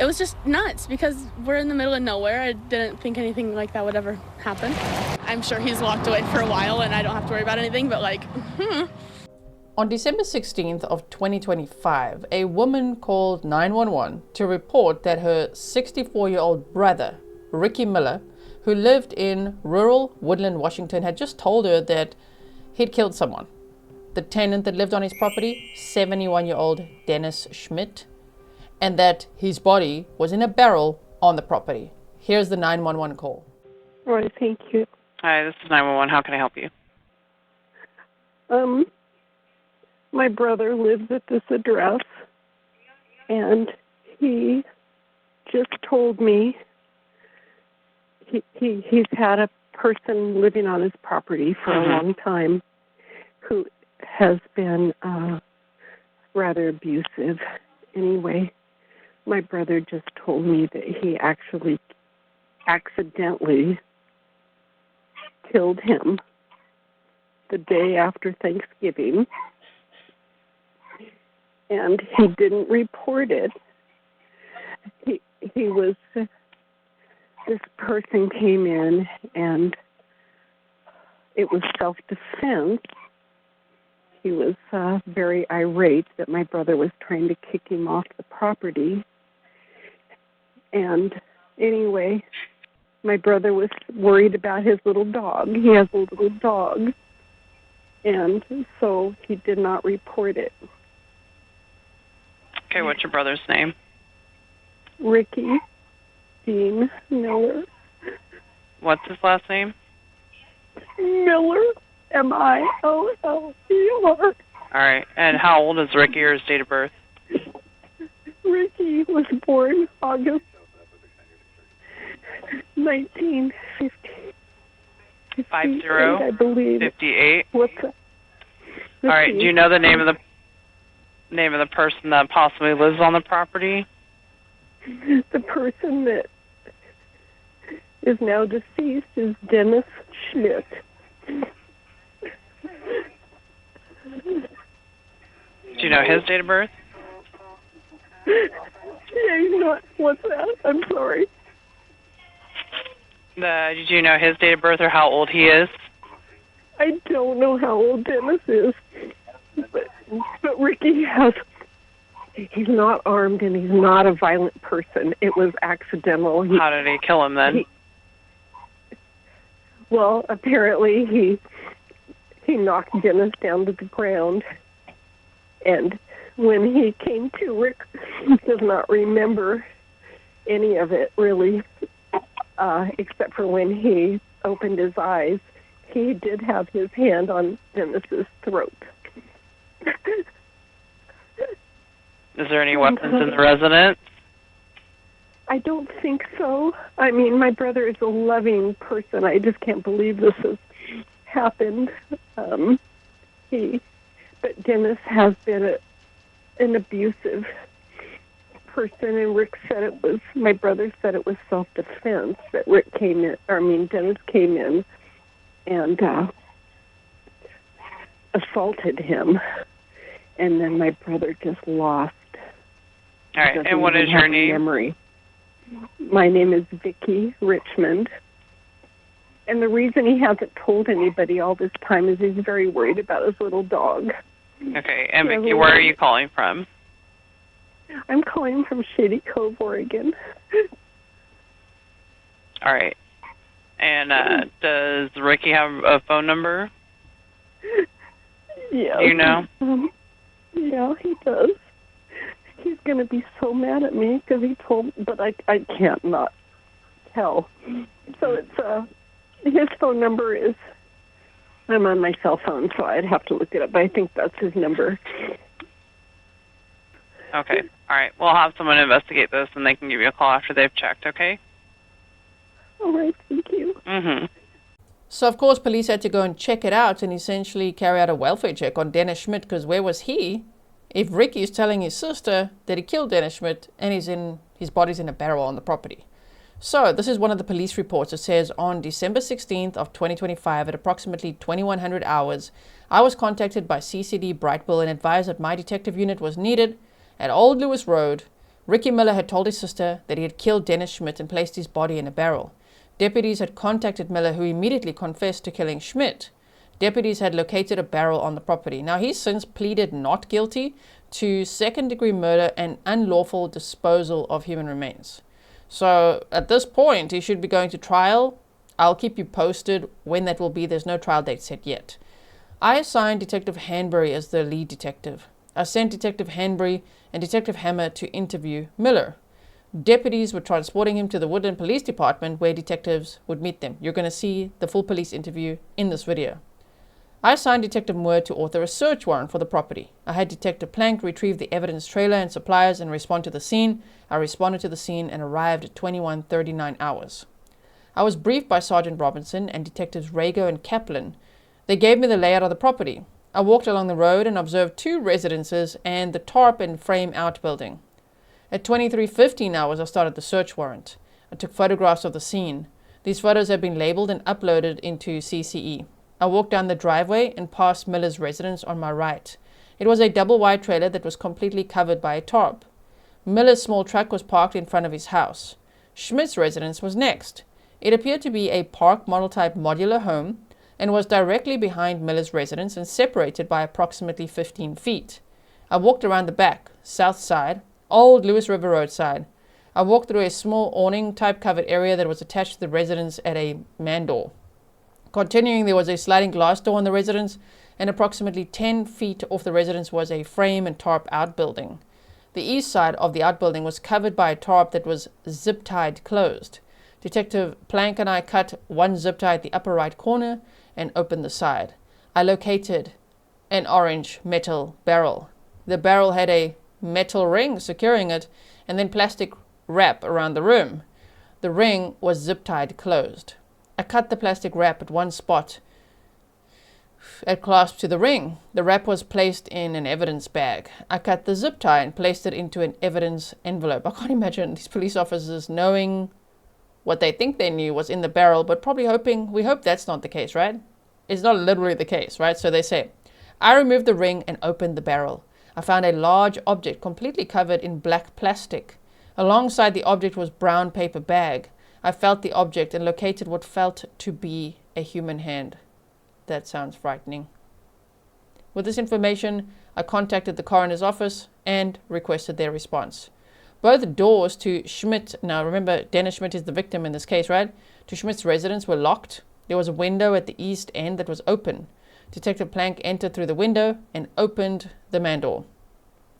was just nuts because we're in the middle of nowhere. I didn't think anything like that would ever happen. I'm sure he's locked away for a while and I don't have to worry about anything, but On December 16th of 2025, a woman called 911 to report that her 64-year-old brother, Ricky Miller, who lived in rural Woodland, Washington, had just told her that he'd killed someone. The tenant that lived on his property, 71-year-old Dennis Schmidt, and that his body was in a barrel on the property. Here's the 911 call. All right, thank you. Hi, this is 911. How can I help you? My brother lives at this address, and he just told me he's had a person living on his property for a long time who has been rather abusive. Anyway, my brother just told me that he actually accidentally killed him the day after Thanksgiving, and he didn't report it. This person came in, and it was self-defense. He was very irate that my brother was trying to kick him off the property. And anyway, my brother was worried about his little dog. He has a little dog. And so he did not report it. Okay, what's your brother's name? Ricky Dean Miller. What's his last name? Miller, Miller. All right, and how old is Ricky, or his date of birth? Ricky was born August 1950. 50? I believe. 58? What's that? All right, do you know the name of the person that possibly lives on the property? The person that is now deceased is Dennis Schmidt. Do you know his date of birth? Yeah, you know what's that? I'm sorry. Did you know his date of birth or how old he is? I don't know how old Dennis is, but Ricky he's not armed and he's not a violent person. It was accidental. How did he kill him then? Well, apparently he knocked Dennis down to the ground, and when he came to, Rick does not remember any of it really, except for when he opened his eyes. He did have his hand on Dennis's throat. Is there any weapons in the residence? I don't think so. I mean, my brother is a loving person. I just can't believe this has happened. But Dennis has been an abusive person, and my brother said it was self-defense that Dennis came in and assaulted him, and then my brother just lost. All right, and what is your name? Memory. My name is Vicki Richmond, and the reason he hasn't told anybody all this time is he's very worried about his little dog. Okay, and Vicki, where are you calling from? I'm calling from Shady Cove, Oregon. All right. And does Ricky have a phone number? Yeah. Do you know? Yeah, he does. He's going to be so mad at me because he told, but I can't not tell. So it's his phone number is, I'm on my cell phone, so I'd have to look it up, but I think that's his number. Okay. All right. We'll have someone investigate this, and they can give you a call after they've checked, okay? All right. Thank you. Mm-hmm. So, of course, police had to go and check it out and essentially carry out a welfare check on Dennis Schmidt, because where was he if Ricky is telling his sister that he killed Dennis Schmidt and his body's in a barrel on the property? So, this is one of the police reports. It says, on December 16th of 2025 at approximately 2100 hours, I was contacted by CCD Brightwell and advised that my detective unit was needed at Old Lewis Road, Ricky Miller had told his sister that he had killed Dennis Schmidt and placed his body in a barrel. Deputies had contacted Miller, who immediately confessed to killing Schmidt. Deputies had located a barrel on the property. Now, he's since pleaded not guilty to second-degree murder and unlawful disposal of human remains. So, at this point, he should be going to trial. I'll keep you posted when that will be. There's no trial date set yet. I assigned Detective Hanbury as the lead detective. I sent Detective Hanbury and Detective Hammer to interview Miller. Deputies were transporting him to the Woodland Police Department where detectives would meet them. You're going to see the full police interview in this video. I assigned Detective Moore to author a search warrant for the property. I had Detective Plank retrieve the evidence trailer and supplies and respond to the scene. I responded to the scene and arrived at 21:39 hours. I was briefed by Sergeant Robinson and Detectives Rago and Kaplan. They gave me the layout of the property. I walked along the road and observed 2 residences and the tarp and frame outbuilding. At 23:15 hours, I started the search warrant. I took photographs of the scene. These photos have been labeled and uploaded into CCE. I walked down the driveway and past Miller's residence on my right. It was a double-wide trailer that was completely covered by a tarp. Miller's small truck was parked in front of his house. Schmidt's residence was next. It appeared to be a park model-type modular home and was directly behind Miller's residence and separated by approximately 15 feet. I walked around the back, south side, Old Lewis River Road side. I walked through a small awning-type covered area that was attached to the residence at a man door. Continuing, there was a sliding glass door on the residence, and approximately 10 feet off the residence was a frame and tarp outbuilding. The east side of the outbuilding was covered by a tarp that was zip-tied closed. Detective Plank and I cut one zip tie at the upper right corner and opened the side. I located an orange metal barrel. The barrel had a metal ring securing it and then plastic wrap around the rim. The ring was zip-tied closed. I cut the plastic wrap at one spot at clasp to the ring. The wrap was placed in an evidence bag. I cut the zip tie and placed it into an evidence envelope. I can't imagine these police officers knowing what they think they knew was in the barrel, but probably we hope that's not the case, right? It's not literally the case, right? So they say, I removed the ring and opened the barrel. I found a large object completely covered in black plastic. Alongside the object was brown paper bag. I felt the object and located what felt to be a human hand. That sounds frightening. With this information, I contacted the coroner's office and requested their response. Both doors to Schmidt, now remember Dennis Schmidt is the victim in this case, right? To Schmidt's residence were locked. There was a window at the east end that was open. Detective Plank entered through the window and opened the man door.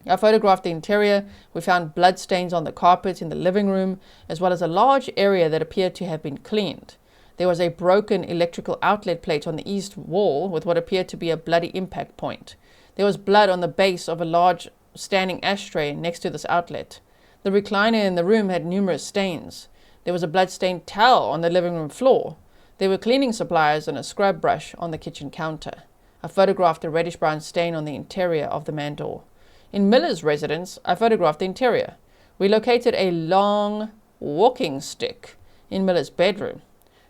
I photographed the interior. We found blood stains on the carpet in the living room, as well as a large area that appeared to have been cleaned. There was a broken electrical outlet plate on the east wall with what appeared to be a bloody impact point. There was blood on the base of a large standing ashtray next to this outlet. The recliner in the room had numerous stains. There was a blood-stained towel on the living room floor. There were cleaning supplies and a scrub brush on the kitchen counter. I photographed a reddish-brown stain on the interior of the man door. In Miller's residence, I photographed the interior. We located a long walking stick in Miller's bedroom.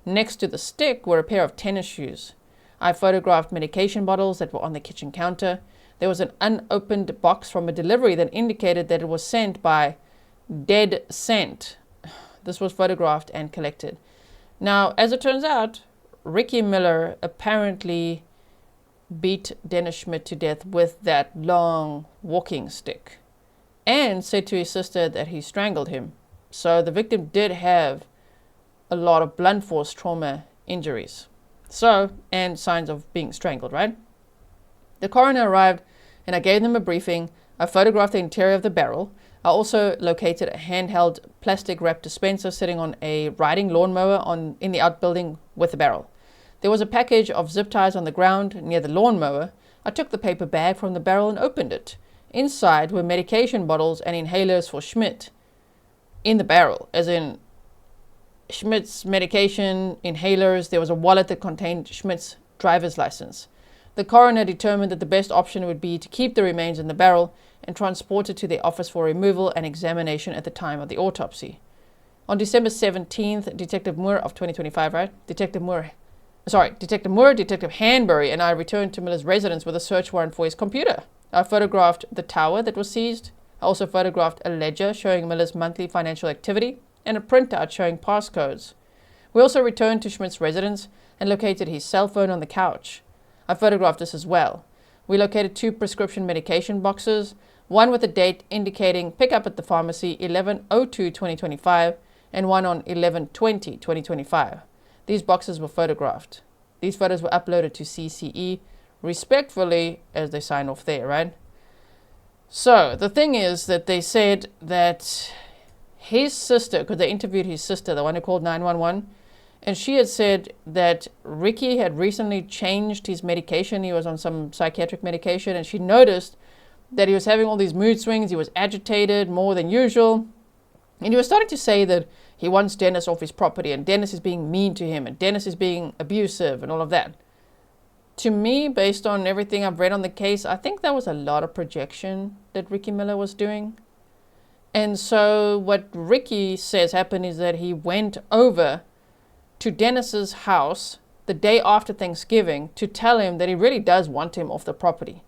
Next to the stick were a pair of tennis shoes. I photographed medication bottles that were on the kitchen counter. There was an unopened box from a delivery that indicated that it was sent by Dead Scent. This was photographed and collected. Now, as it turns out, Ricky Miller apparently beat Dennis Schmidt to death with that long walking stick and said to his sister that he strangled him. So the victim did have a lot of blunt force trauma injuries. And signs of being strangled, right? The coroner arrived and I gave them a briefing. I photographed the interior of the barrel. I also located a handheld plastic wrap dispenser sitting on a riding lawnmower in the outbuilding with the barrel. There was a package of zip ties on the ground near the lawnmower. I took the paper bag from the barrel and opened it. Inside were medication bottles and inhalers for Schmidt. In the barrel, as in Schmidt's medication, inhalers. There was a wallet that contained Schmidt's driver's license. The coroner determined that the best option would be to keep the remains in the barrel and transport it to the office for removal and examination at the time of the autopsy. On December 17th, Detective Moore of 2025, right? Detective Moore, Detective Hanbury, and I returned to Miller's residence with a search warrant for his computer. I photographed the tower that was seized. I also photographed a ledger showing Miller's monthly financial activity and a printout showing passcodes. We also returned to Schmidt's residence and located his cell phone on the couch. I photographed this as well. We located 2 prescription medication boxes, one with a date indicating pickup at the pharmacy 11/02/2025 and one on 11/20/2025. These boxes were photographed. These photos were uploaded to CCE respectfully as they sign off there, right? So the thing is that they said that his sister, because they interviewed his sister, the one who called 911, and she had said that Ricky had recently changed his medication. He was on some psychiatric medication, and she noticed that he was having all these mood swings. He was agitated more than usual. And he was starting to say that he wants Dennis off his property, and Dennis is being mean to him, and Dennis is being abusive, and all of that. To me, based on everything I've read on the case, I think that was a lot of projection that Ricky Miller was doing. And so what Ricky says happened is that he went over to Dennis's house the day after Thanksgiving to tell him that he really does want him off the property.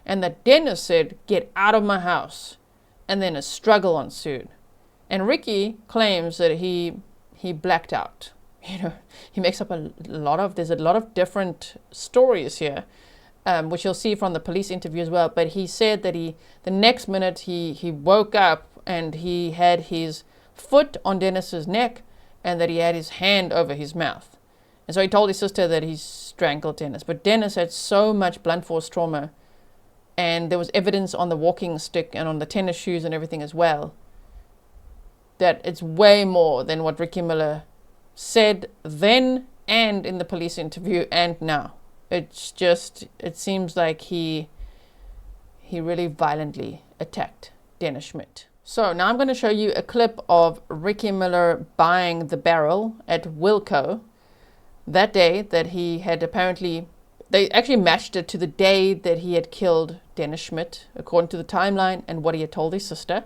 And that Dennis said, "Get out of my house." And then a struggle ensued. And Ricky claims that he blacked out. He makes up there's a lot of different stories here, which you'll see from the police interview as well. But he said that the next minute he woke up and he had his foot on Dennis's neck and that he had his hand over his mouth. And so he told his sister that he strangled Dennis. But Dennis had so much blunt force trauma, and there was evidence on the walking stick and on the tennis shoes and everything as well, that it's way more than what Ricky Miller said then and in the police interview and now. It seems like he really violently attacked Dennis Schmidt. So now I'm going to show you a clip of Ricky Miller buying the barrel at Wilco that day that he had apparently, they actually matched it to the day that he had killed Dennis Schmidt, according to the timeline and what he had told his sister.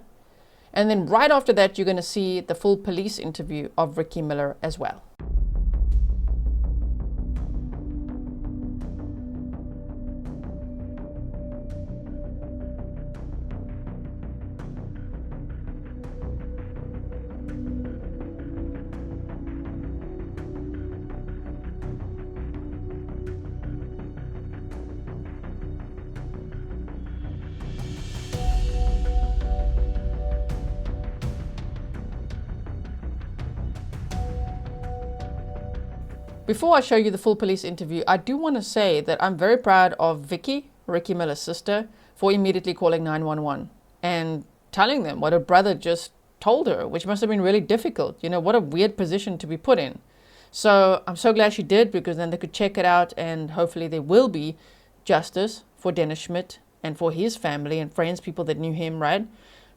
And then right after that, you're going to see the full police interview of Ricky Miller as well. Before I show you the full police interview, I do want to say that I'm very proud of Vicky, Ricky Miller's sister, for immediately calling 911 and telling them what her brother just told her, which must have been really difficult. What a weird position to be put in. So I'm so glad she did, because then they could check it out and hopefully there will be justice for Dennis Schmidt and for his family and friends, people that knew him, right?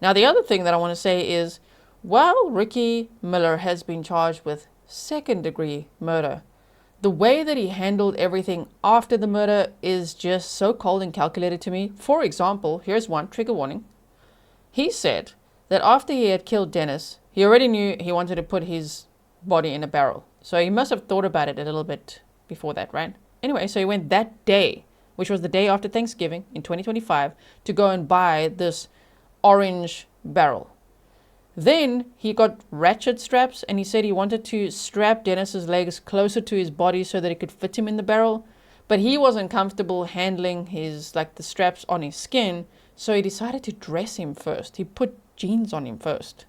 Now, the other thing that I want to say is, while Ricky Miller has been charged with second-degree murder, the way that he handled everything after the murder is just so cold and calculated to me. For example, here's one, trigger warning. He said that after he had killed Dennis, he already knew he wanted to put his body in a barrel. So he must have thought about it a little bit before that, right? Anyway, so he went that day, which was the day after Thanksgiving in 2025, to go and buy this orange barrel. Then he got ratchet straps, and he said he wanted to strap Dennis's legs closer to his body so that it could fit him in the barrel. But he wasn't comfortable handling the straps on his skin, so he decided to dress him first. He put jeans on him first.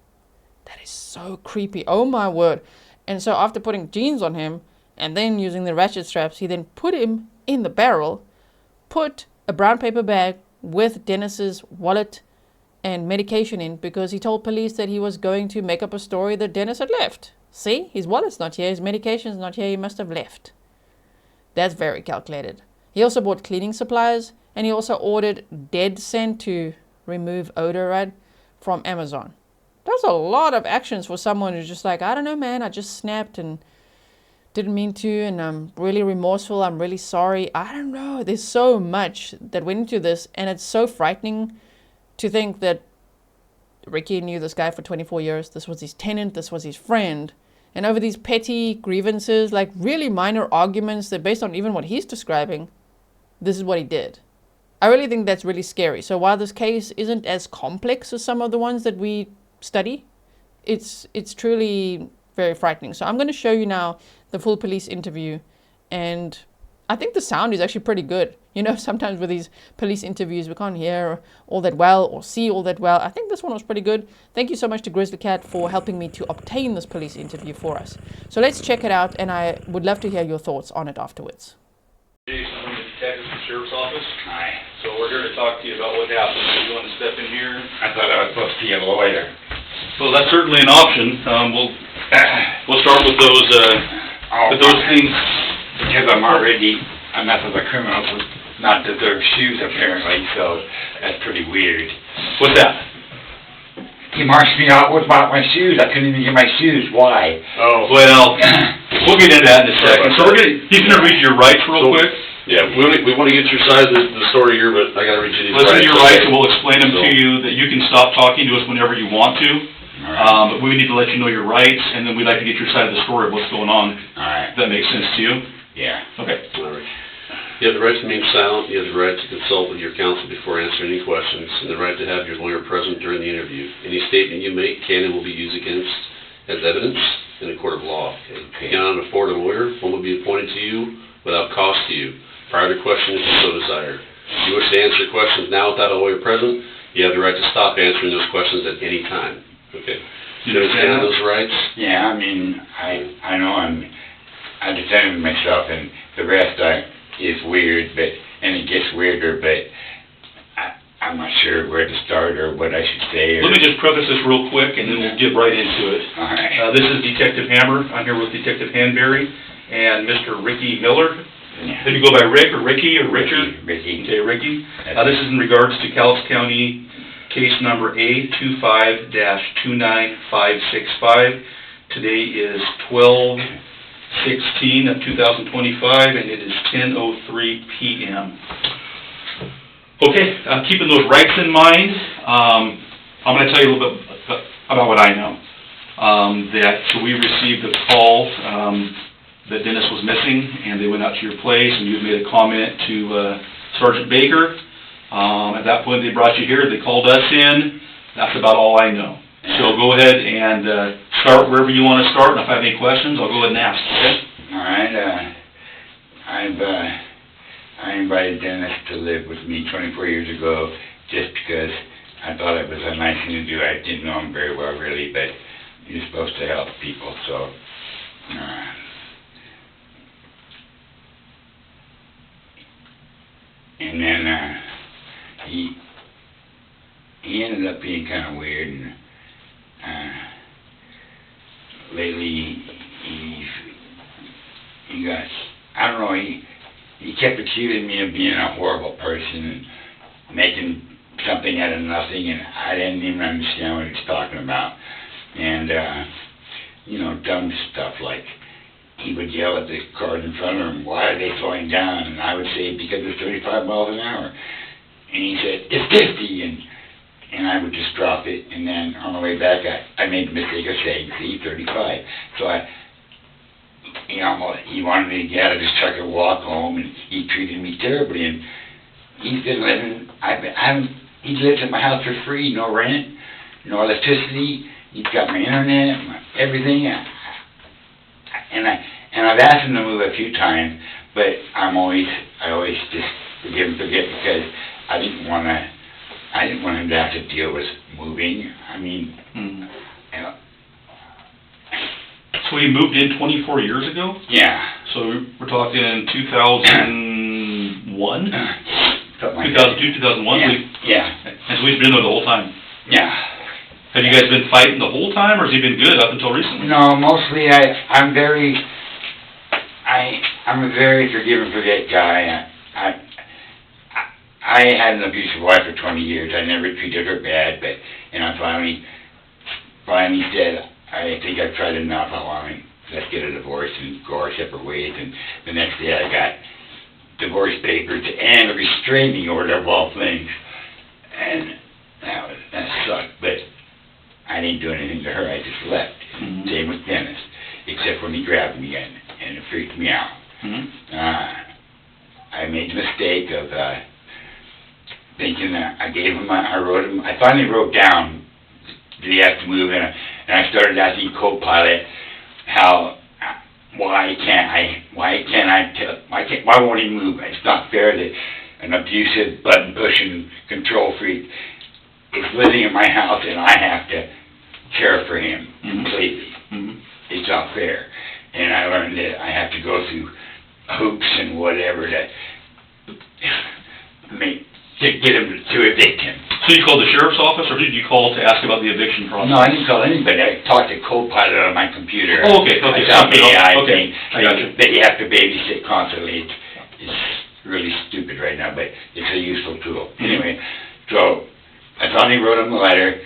That is so creepy. Oh my word. And so after putting jeans on him and then using the ratchet straps, he then put him in the barrel, put a brown paper bag with Dennis's wallet and medication in, because he told police that he was going to make up a story that Dennis had left. See, his wallet's not here, his medication's not here, he must have left. That's very calculated. He also bought cleaning supplies, and he also ordered dead scent to remove odor, right, from Amazon. That's a lot of actions for someone who's just like, I don't know, man, I just snapped and didn't mean to, and I'm really remorseful, I'm really sorry. I don't know, there's so much that went into this, and it's so frightening to think that Ricky knew this guy for 24 years. This was his tenant, this was his friend. And over these petty grievances, like really minor arguments that based on even what he's describing, this is what he did. I really think that's really scary. So while this case isn't as complex as some of the ones that we study, it's truly very frightening. So I'm going to show you now the full police interview, and I think the sound is actually pretty good. You know, sometimes with these police interviews, we can't hear all that well or see all that well. I think this one was pretty good. Thank you so much to Grizzly Cat for helping me to obtain this police interview for us. So let's check it out, and I would love to hear your thoughts on it afterwards. Jason, I'm the detective from the sheriff's office. Hi. So we're here to talk to you about what happened. You want to step in here? I thought I was supposed to see a lawyer. Well, that's certainly an option. We'll start with those things. Because I'm already enough of a criminal to not deserve shoes, apparently, so that's pretty weird. What's that? He marched me out with my shoes. I couldn't even get my shoes. Why? Oh, well, we'll get into that in a second. So he's going to read your rights real quick. Yeah, we want to get your side of the story here, but I got to read you these rights. Listen to your rights, and we'll explain them to you, that you can stop talking to us whenever you want to. Right. But we need to let you know your rights, and then we'd like to get your side of the story of what's going on. All right. If that makes sense to you? Yeah. Okay. All right. You have the right to remain silent. You have the right to consult with your counsel before answering any questions, and the right to have your lawyer present during the interview. Any statement you make can and will be used against as evidence in a court of law. If you cannot afford a lawyer, one will be appointed to you without cost to you, prior to question if you so desire. If you wish to answer questions now without a lawyer present, you have the right to stop answering those questions at any time. Okay. Do you understand those rights? Yeah, I mean, I know I'm defending myself, and the rest is weird, and it gets weirder, but I'm not sure where to start or what I should say. Let me just preface this real quick, and then we'll get right into it. All right. This is Detective Hammer. I'm here with Detective Hanberry and Mr. Ricky Miller. Yeah. Did you go by Rick or Ricky or Richard? Ricky. Okay, Ricky. This is in regards to Cowles County case number A25-29565. Today is 12/16 of 2025, and it is 10:03 p.m. Okay, keeping those rights in mind, I'm going to tell you a little bit about what I know. So we received a call that Dennis was missing, and they went out to your place, and you had made a comment to Sergeant Baker. At that point, they brought you here. They called us in. That's about all I know. So go ahead and start wherever you want to start, and if I have any questions, I'll go ahead and ask. Okay? All right. I invited Dennis to live with me 24 years ago just because I thought it was a nice thing to do. I didn't know him very well, really, but you're supposed to help people, so... and then he ended up being kind of weird, and lately he got, I don't know, he kept accusing me of being a horrible person and making something out of nothing, and I didn't even understand what he was talking about. And dumb stuff like he would yell at the cars in front of him, "Why are they slowing down?" And I would say, "Because it's 35 miles an hour." And he said, "It's 50, and I would just drop it, and then on the way back, I made the mistake of saying, "See, 35. So he wanted me to get out of his truck and walk home, and he treated me terribly. And he's been living, he lives at my house for free, no rent, no electricity. He's got my internet, everything. And I've asked him to move a few times, but I always just forgive and forget because I didn't want him to have to deal with moving. I mean, So he moved in 24 years ago? Yeah. So we're talking 2001? Something like 2002, 2001? Yeah. And so he's been there the whole time? Yeah. Have you guys been fighting the whole time, or has he been good up until recently? No, mostly I'm a very forgive and forget guy. I had an abusive wife for 20 years. I never treated her bad, but I finally said, I think I've tried enough. Let's get a divorce and go our separate ways. And the next day I got divorce papers and a restraining order of all things. And that sucked, but I didn't do anything to her. I just left. Mm-hmm. Same with Dennis, except when he grabbed me and it freaked me out. Mm-hmm. I made the mistake of thinking that I gave him, I finally wrote down, did he have to move, and I started asking co-pilot why won't he move? It's not fair that an abusive, button-pushing control freak is living in my house and I have to care for him completely. It's not fair. And I learned that I have to go through hoops and whatever to get him to evict him. So you called the sheriff's office, or did you call to ask about the eviction process? No, I didn't call anybody. I talked to co-pilot on my computer. Oh, okay. I found AI thing. I got you. That you have to babysit constantly. It's really stupid right now, but it's a useful tool. Anyway, so I finally wrote him a letter,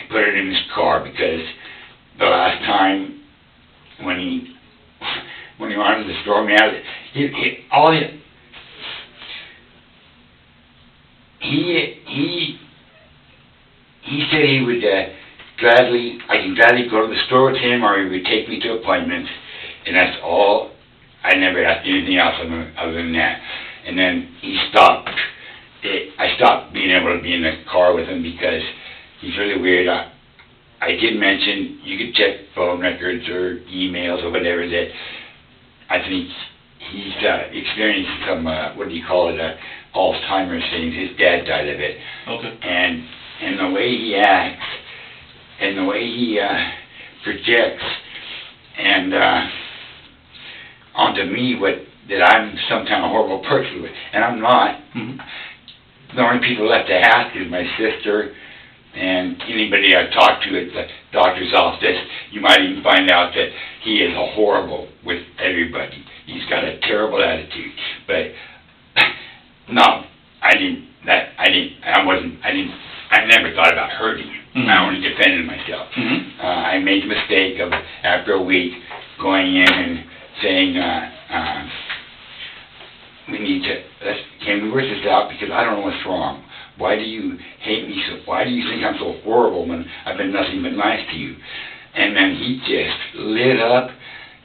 put it in his car, because the last time when he wanted to storm me out, he said he would I can gladly go to the store with him, or he would take me to appointments, and that's all. I never asked anything else other than that. And then he stopped. I stopped being able to be in the car with him because he's really weird. I did mention you could check phone records or emails or whatever, that I think he's experienced some, what do you call it, Alzheimer's things. His dad died of it. Okay. And the way he acts, and the way he projects, and onto me that I'm some kind of horrible person, and I'm not. The only people left to ask is my sister and anybody I talked to at the doctor's office. You might even find out that he is horrible with everybody. He's got a terrible attitude. But no, I never thought about hurting him. I only defended myself. I made the mistake of, after a week, going in and saying, can we work this out, because I don't know what's wrong. Why do you hate me so? Why do you think I'm so horrible when I've been nothing but nice to you? And then he just lit up,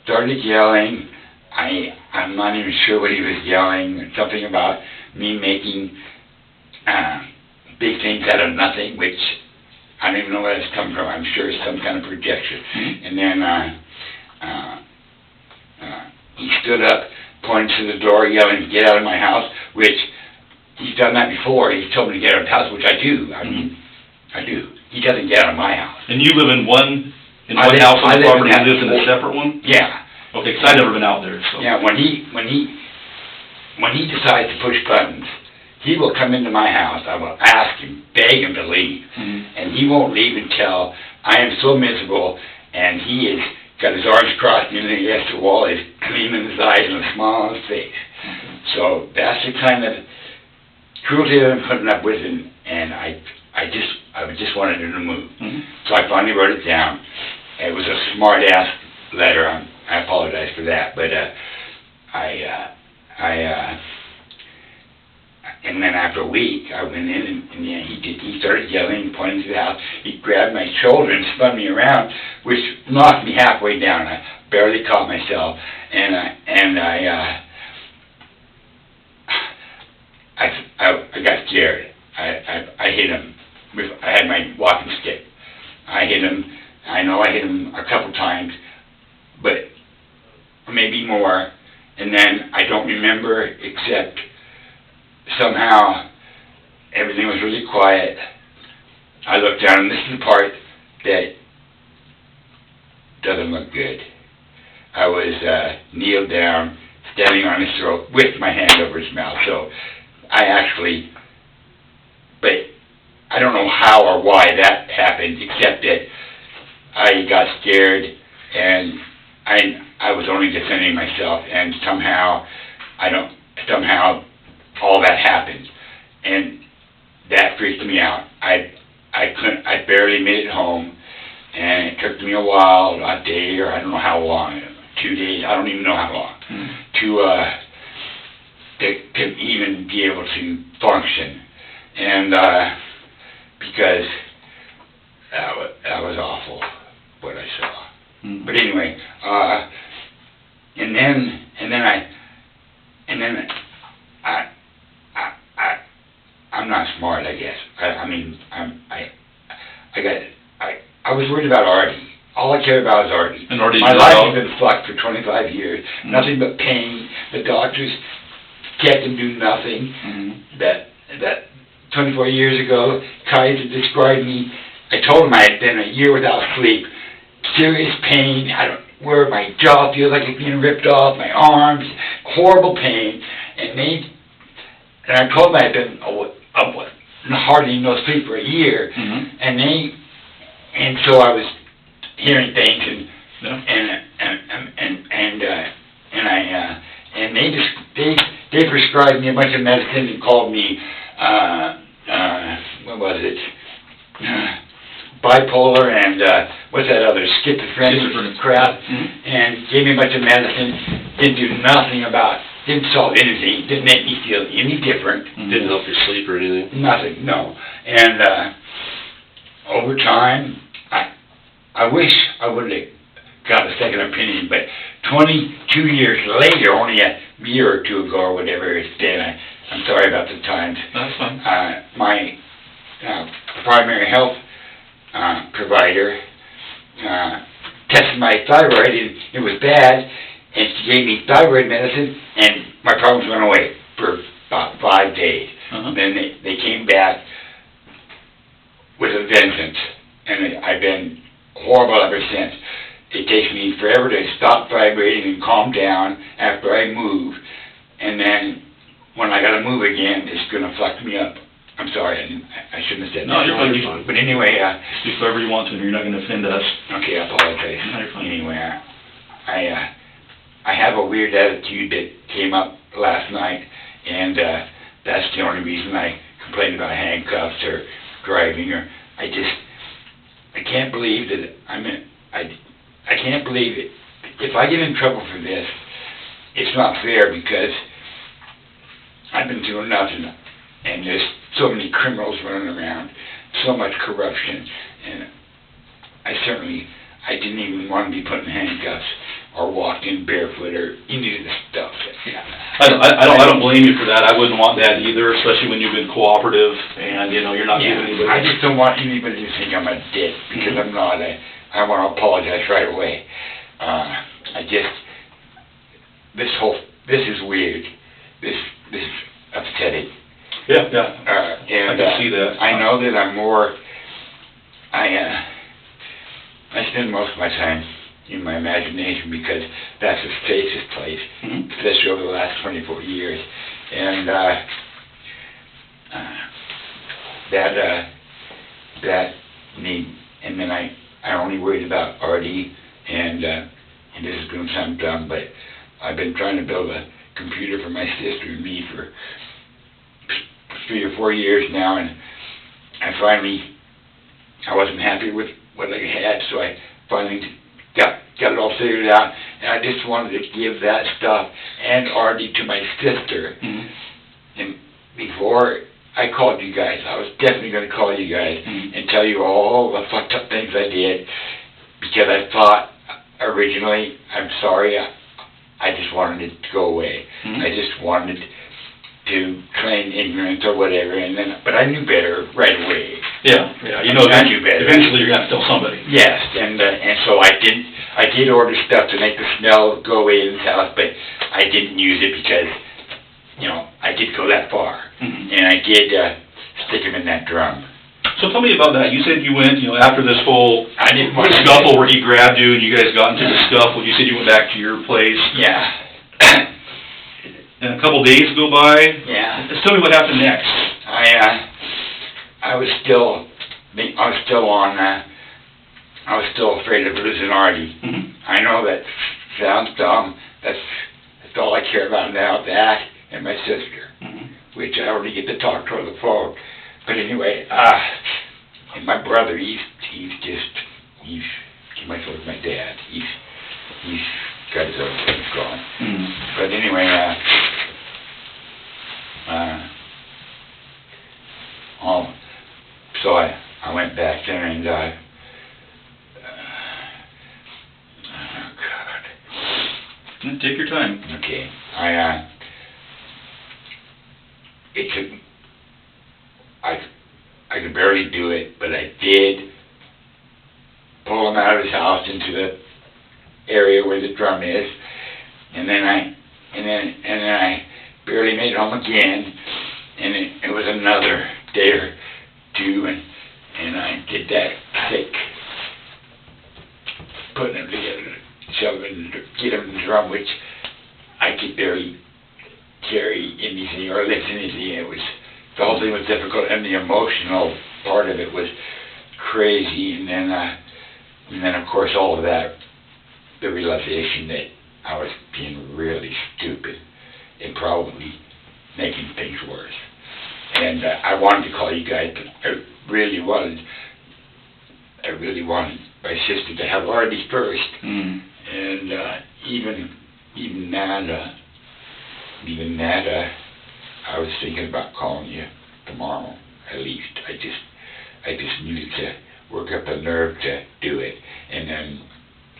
started yelling. I'm not even sure what he was yelling. Something about me making big things out of nothing, which I don't even know where it's come from. I'm sure it's some kind of projection. And then he stood up, pointed to the door, yelling, "Get out of my house," which he's done that before. He's told me to get out of the house, which I do. I do. He doesn't get out of my house. And you live in one house on the property, he lives in a separate one? Yeah. Okay, because I've never been out there. So. Yeah, when he decides to push buttons, he will come into my house. I will ask him, beg him to leave, and he won't leave until I am so miserable, and he has got his arms crossed against the wall, his gleam in his eyes, and a smile on his face. So that's the kind of cruelty I've been putting up with, and I just wanted him to move. So I finally wrote it down. It was a smart-ass letter. I apologize for that, but and then after a week, I went in, and he started yelling, pointing to the house. He grabbed my shoulder and spun me around, which knocked me halfway down. I barely caught myself, and I got scared. I hit him. I had my walking stick. I hit him. I know I hit him a couple times, but maybe more. And then I don't remember, except somehow everything was really quiet. I looked down, and this is the part that doesn't look good. I was kneeled down, standing on his throat with my hand over his mouth. So but I don't know how or why that happened, except that I got scared, and I was only defending myself, and somehow all that happened, and that freaked me out. I barely made it home, and it took me a while, a day, or I don't know how long, 2 days, I don't even know how long, to even be able to function, and because that was awful what I saw. But anyway, and then I'm not smart, I guess. I was worried about Artie. All I cared about was Artie. And Artie, my life has been fucked for 25 years. Mm-hmm. Nothing but pain. The doctors kept him do nothing. Mm-hmm. That 24 years ago, Kaiser described me. I told him I had been a year without sleep. Serious pain. I don't where my jaw feels like it's being ripped off. My arms, horrible pain. And I told them I had been hardly no sleep for a year. Mm-hmm. And so I was hearing things and they prescribed me a bunch of medicine and called me what was it? Bipolar and what's that other schizophrenic crap, mm-hmm. and gave me a bunch of medicine. Didn't do nothing didn't solve anything. Didn't make me feel any different. Mm-hmm. Didn't help your sleep or anything. Nothing, no. And over time, I wish I would have got a second opinion, but 22 years later, only a year or two ago or whatever it's been, I'm sorry about the times. That's fine. My primary health provider tested my thyroid, and it was bad, and she gave me thyroid medicine, and my problems went away for about 5 days. Uh-huh. Then they came back with a vengeance, and I've been horrible ever since. It takes me forever to stop vibrating and calm down after I move, and then when I gotta move again, it's gonna fuck me up. I'm sorry, I shouldn't have said that. No, you're fine. But anyway, speak whatever you want to, and you're not gonna offend us. Okay, I apologize. No, you're fine. Anyway, I have a weird attitude that came up last night, and that's the only reason I complained about handcuffs or driving, or I can't believe that I can't believe it. If I get in trouble for this, it's not fair because I've been doing nothing, and there's so many criminals running around, so much corruption, and I didn't even want to be put in handcuffs or walked in barefoot or any of the stuff. I don't blame you for that. I wouldn't want that either, especially when you've been cooperative and you're not giving anybody. I just don't want anybody to think I'm a dick because mm-hmm. I'm not. I want to apologize right away. This is weird. This is upsetting. Yeah. And I can see that. I know that I'm more. I spend most of my time in my imagination because that's the safest place, mm-hmm. especially over the last 24 years. And and then I only worried about Artie, and this is going to sound dumb, but I've been trying to build a computer for my sister and me for 3 or 4 years now, and I wasn't happy with what I had, so I finally got it all figured out, and I just wanted to give that stuff and Artie to my sister. Mm-hmm. And before I called you guys, I was definitely going to call you guys mm-hmm. and tell you all the fucked up things I did, because I thought originally, I'm sorry, I just wanted it to go away. Mm-hmm. I just wanted to claim ignorance or whatever, but I knew better right away. Yeah, I knew better. Eventually you're going to tell somebody. Yes, and so I did order stuff to make the smell go away in this house, but I didn't use it because, I did go that far, mm-hmm. and I did stick him in that drum. So tell me about that. You said you went, after this whole scuffle where he grabbed you and you guys got into the scuffle, you said you went back to your place. Yeah. And a couple days go by. Yeah. Just tell me what happened next. I was still afraid of losing Artie. Mm-hmm. I know that sounds dumb. That's all I care about now. That and my sister, mm-hmm. which I only get to talk to on the phone. But anyway, and my brother, he might as well be my dad. He's got his own things going. Mm-hmm. But anyway, so I went back there and oh God. Take your time. Okay, I I could barely do it, but I did pull him out of his house into the area where the drum is, and then I barely made it home again, and it was another day or two, and I did that thick, putting him together, shoving, get him in the drum, which I could barely carry anything or lift anything. The whole thing was difficult, and the emotional part of it was crazy, and then of course all of that, the realization that I was being really stupid and probably making things worse. And I wanted to call you guys, but I really wanted my sister to have Artie first. And even that, I was thinking about calling you tomorrow. At least I just needed to work up the nerve to do it, and then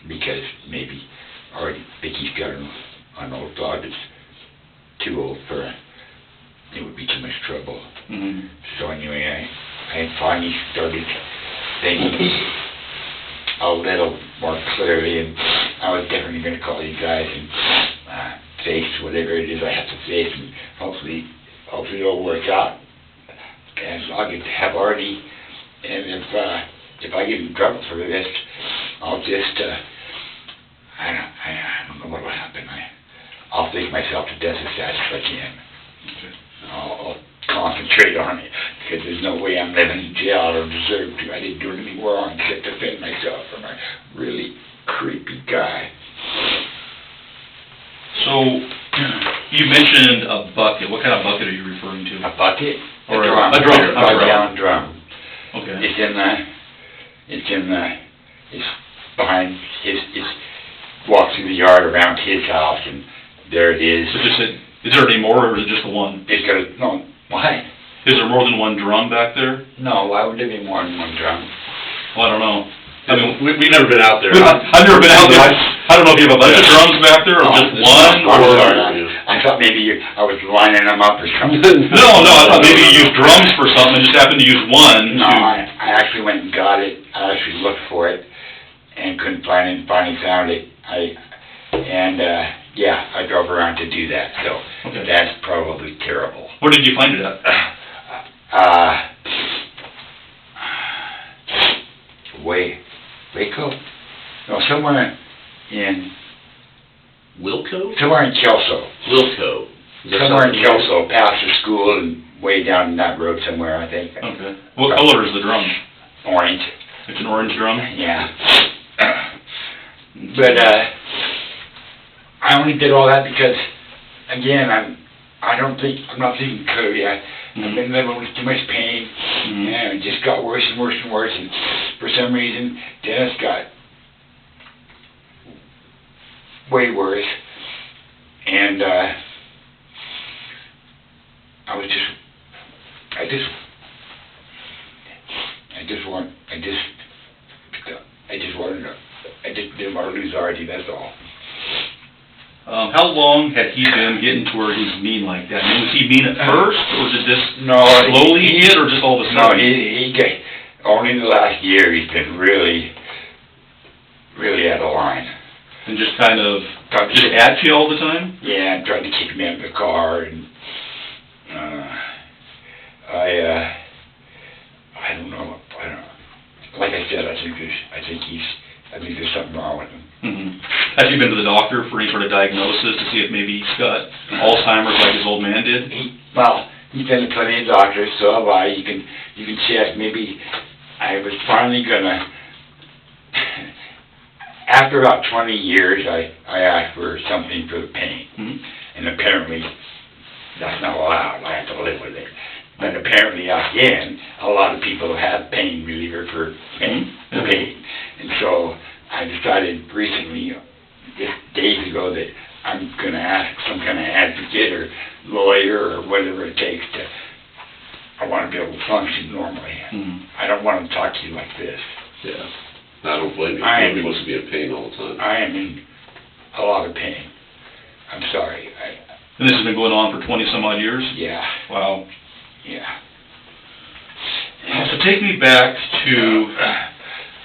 because maybe already Vicky's got an old dog that's too old for it would be too much trouble. So anyway, I finally started thinking a little more clearly, and I was definitely going to call you guys and face whatever it is I have to face, and hopefully it'll work out. And I'll get to have Artie, and if I get in trouble for this, I'll just I don't know what will happen. I'll think myself to death as fast as I can. I'll concentrate on it, because there's no way I'm living in jail. I don't deserve to. I didn't do anything wrong except defend myself from a really creepy guy. So, you mentioned a bucket. What kind of bucket are you referring to? A bucket? Or a drum. A drum. A 5-gallon drum. Okay. It's behind walk through the yard around his house, and there it is. So is there any more, or is it just the one? It's got no, why? Is there more than one drum back there? No, why would there be more than one drum? Well, I don't know. I mean, we've never been out there. I've never been out there. I don't know if you have a bunch of drums back there, or just one, or... I thought maybe I was lining them up or something. No, I thought maybe you used drums for something and just happened to use one. No, I actually went and got it. I actually looked for it and couldn't find it, and finally found it. I drove around to do that, so that's probably terrible. Where did you find it at? Waco? No, somewhere in... Wilco? Somewhere in Kelso. Wilco. Somewhere in Kelso, past the school and way down that road somewhere, I think. Okay. What color is the drum? Orange. It's an orange drum? Yeah. But I only did all that because, again, I'm not thinking clearly. I've been living with too much pain, and it just got worse and worse and worse. And for some reason, Dennis got way worse, and I just didn't want to lose Artie, that's all. How long had he been getting to where he's mean like that? I mean, was he mean at first, or did this slowly hit, or just all of a sudden? No, he only in the last year he's been really, really out of line. And just kind of just at you all the time? Yeah, and tried to kick me out of the car, and I don't know. Like I said, I think there's something wrong with him. Has he been to the doctor for any sort of diagnosis to see if maybe he's got Alzheimer's like his old man did? He's been to plenty of doctors, so have I. You can check. Maybe I was finally gonna. After about 20 years, I asked for something for the pain, and apparently that's not allowed. I have to live with it. But apparently, again, a lot of people have pain reliever for pain, and so I decided recently, just days ago, that I'm going to ask some kind of advocate or lawyer or whatever it takes to. I want to be able to function normally. I don't want to talk to you like this. Yeah. I don't blame you. Nobody wants to be in pain all the time. I am in a lot of pain. I'm sorry. And this has been going on for 20 some odd years? Yeah. Wow. Yeah. So take me back to...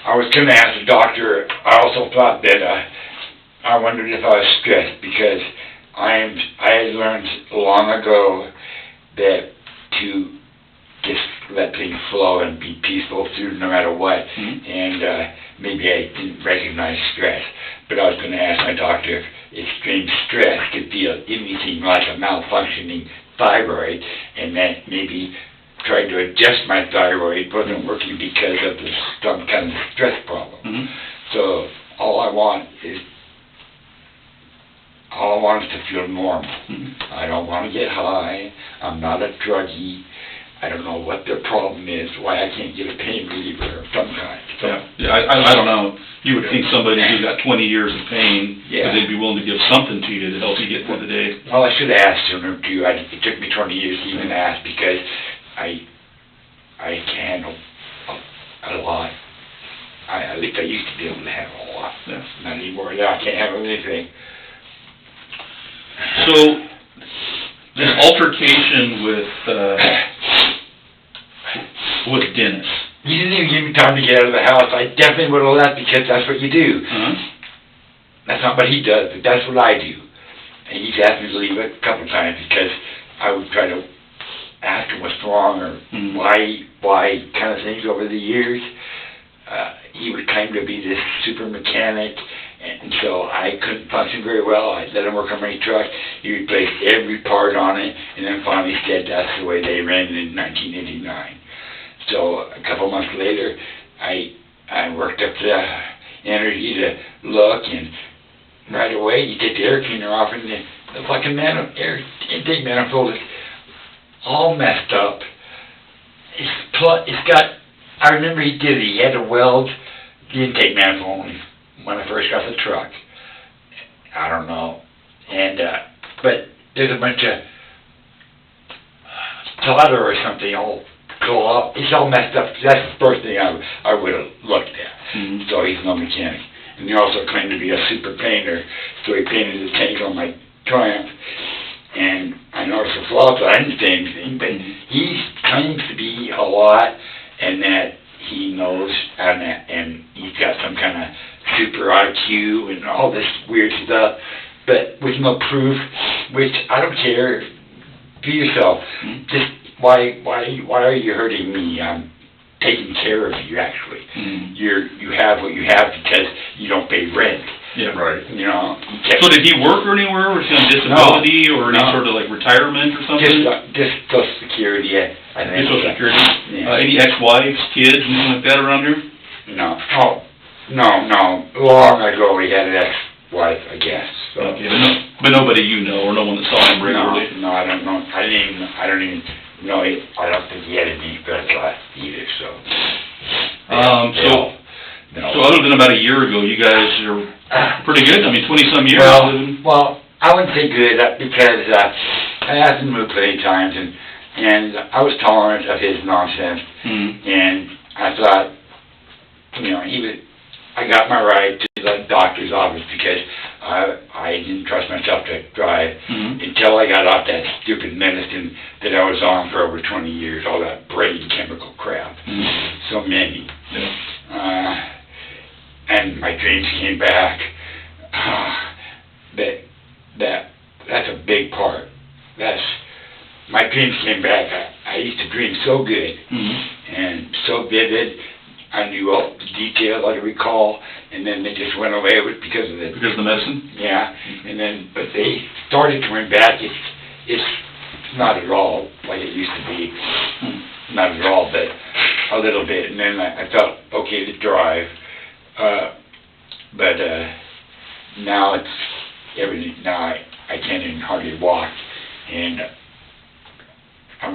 I was going to ask the doctor. I also thought that I wondered if I was stressed because I had learned long ago that to just let things flow and be peaceful through no matter what. Mm-hmm. And maybe I didn't recognize stress. But I was going to ask my doctor if extreme stress could be anything like a malfunctioning thyroid, and that maybe trying to adjust my thyroid wasn't working because of some kind of stress problem. Mm-hmm. So all I want is to feel normal. Mm-hmm. I don't want to get high. I'm not a druggie. I don't know what their problem is, why I can't get a pain reliever of some kind. So, I don't know. You would think somebody who's got 20 years of pain, that they'd be willing to give something to you to help you get through the day. Well, I should have asked sooner too. It took me 20 years to even ask because I can handle a lot. At least I used to be able to handle a lot. Yeah. Not anymore. Now I can't handle anything. So, this altercation with Dennis. You didn't even give me time to get out of the house. I definitely would have left because that's what you do. Uh-huh. That's not what he does, but that's what I do. And he's asked me to leave a couple times because I would try to ask him what's wrong or why kind of things over the years. He would claim to be this super mechanic, and so I couldn't function very well. I let him work on my truck. He replaced every part on it, and then finally said that's the way they ran it in 1989. So a couple months later, I worked up the energy to look, and right away you take the air cleaner off, and the fucking air intake manifold is all messed up. It's got. I remember he did it. He had to weld the intake manifold when I first got the truck. I don't know, and but there's a bunch of solder or something all go up. It's all messed up. That's the first thing I would have looked at. Mm-hmm. So he's no mechanic, and he also claimed to be a super painter. So he painted the tank on my Triumph, and I noticed the flaws. I didn't say anything, but he claims to be a lot, and that he knows, and he's got some kind of super IQ and all this weird stuff, but with no proof. Which I don't care. Be yourself. Mm-hmm. Just why are you hurting me? I'm taking care of you. Actually, you have what you have because you don't pay rent. Yeah, right. You know. So did he work anywhere? Was he on disability or any sort of like retirement or something? Just Social Security. I think. Social Security. Yeah. Any ex-wives, kids, anything like that around here? No. Oh, no. Long ago he had an ex-wife, I guess. So. Okay, but nobody you know, or no one that saw him regularly. No, I don't know. I don't even know. I don't think he had any bed life either. So. So other than about a year ago, you guys are pretty good. I mean, 20-some years. Well, I wouldn't say good because I asked him to move plenty of times, and I was tolerant of his nonsense, and I thought, I got my ride to the doctor's office because I didn't trust myself to drive until I got off that stupid medicine that I was on for over 20 years, all that brain chemical crap, so many. Yeah. And my dreams came back. That's a big part. My dreams came back. I used to dream so good and so vivid. I knew all the details I could recall, and then they just went away with because of the medicine. Yeah, but they started coming back. It's not at all like it used to be. Not at all, but a little bit. And then I felt okay to drive. But now it's everything. Now I can't even hardly walk, and I'm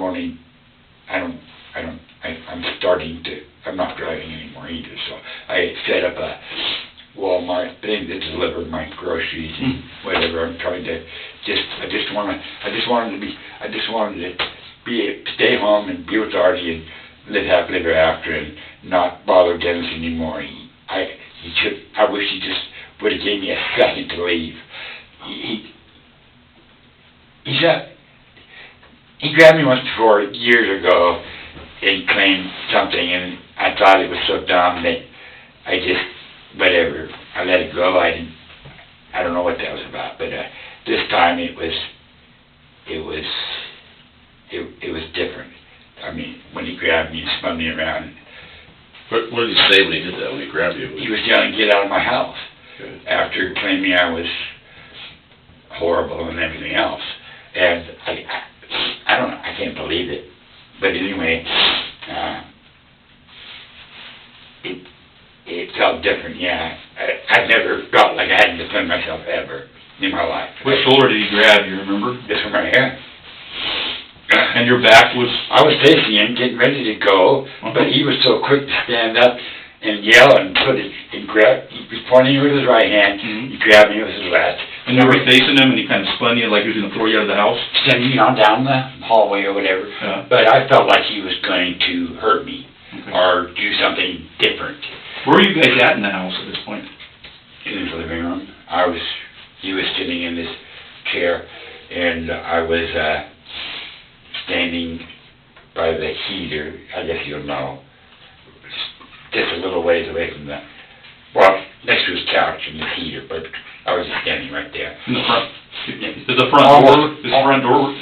not driving anymore either. So I set up a Walmart thing that delivered my groceries and whatever. I'm trying to I just wanted to stay home and be with Artie and live happily ever after and not bother Dennis anymore. I wish he just would have gave me a second to leave. He grabbed me once before years ago, and claimed something, and I thought it was so dumb that I just, whatever, I let it go. I don't know what that was about, but this time it was different. I mean, when he grabbed me and spun me around. What did he say when he did that, when he grabbed you? He was yelling, "Get out of my house," Okay. after claiming I was horrible and everything else. And I don't know, I can't believe it. But anyway, it felt different, yeah. I've never felt like I had to defend myself ever in my life. What shoulder did he grab, you remember? This one right here. And your back was... I was facing him, getting ready to go, but he was so quick to stand up and yell and grab. He was pointing with his right hand, he grabbed me with his left. And you were facing him, and he kind of spun you like he was going to throw you out of the house? Sending on down the hallway or whatever. Yeah. But I felt like he was going to hurt me, Okay. or do something different. Where were you guys at in the house at this point? In his living room. He was sitting in this chair, and I was standing by the heater. I guess you'll know. Just a little ways away from the, well, next to his couch and the heater, but I was just standing right there. In the front? Is the front door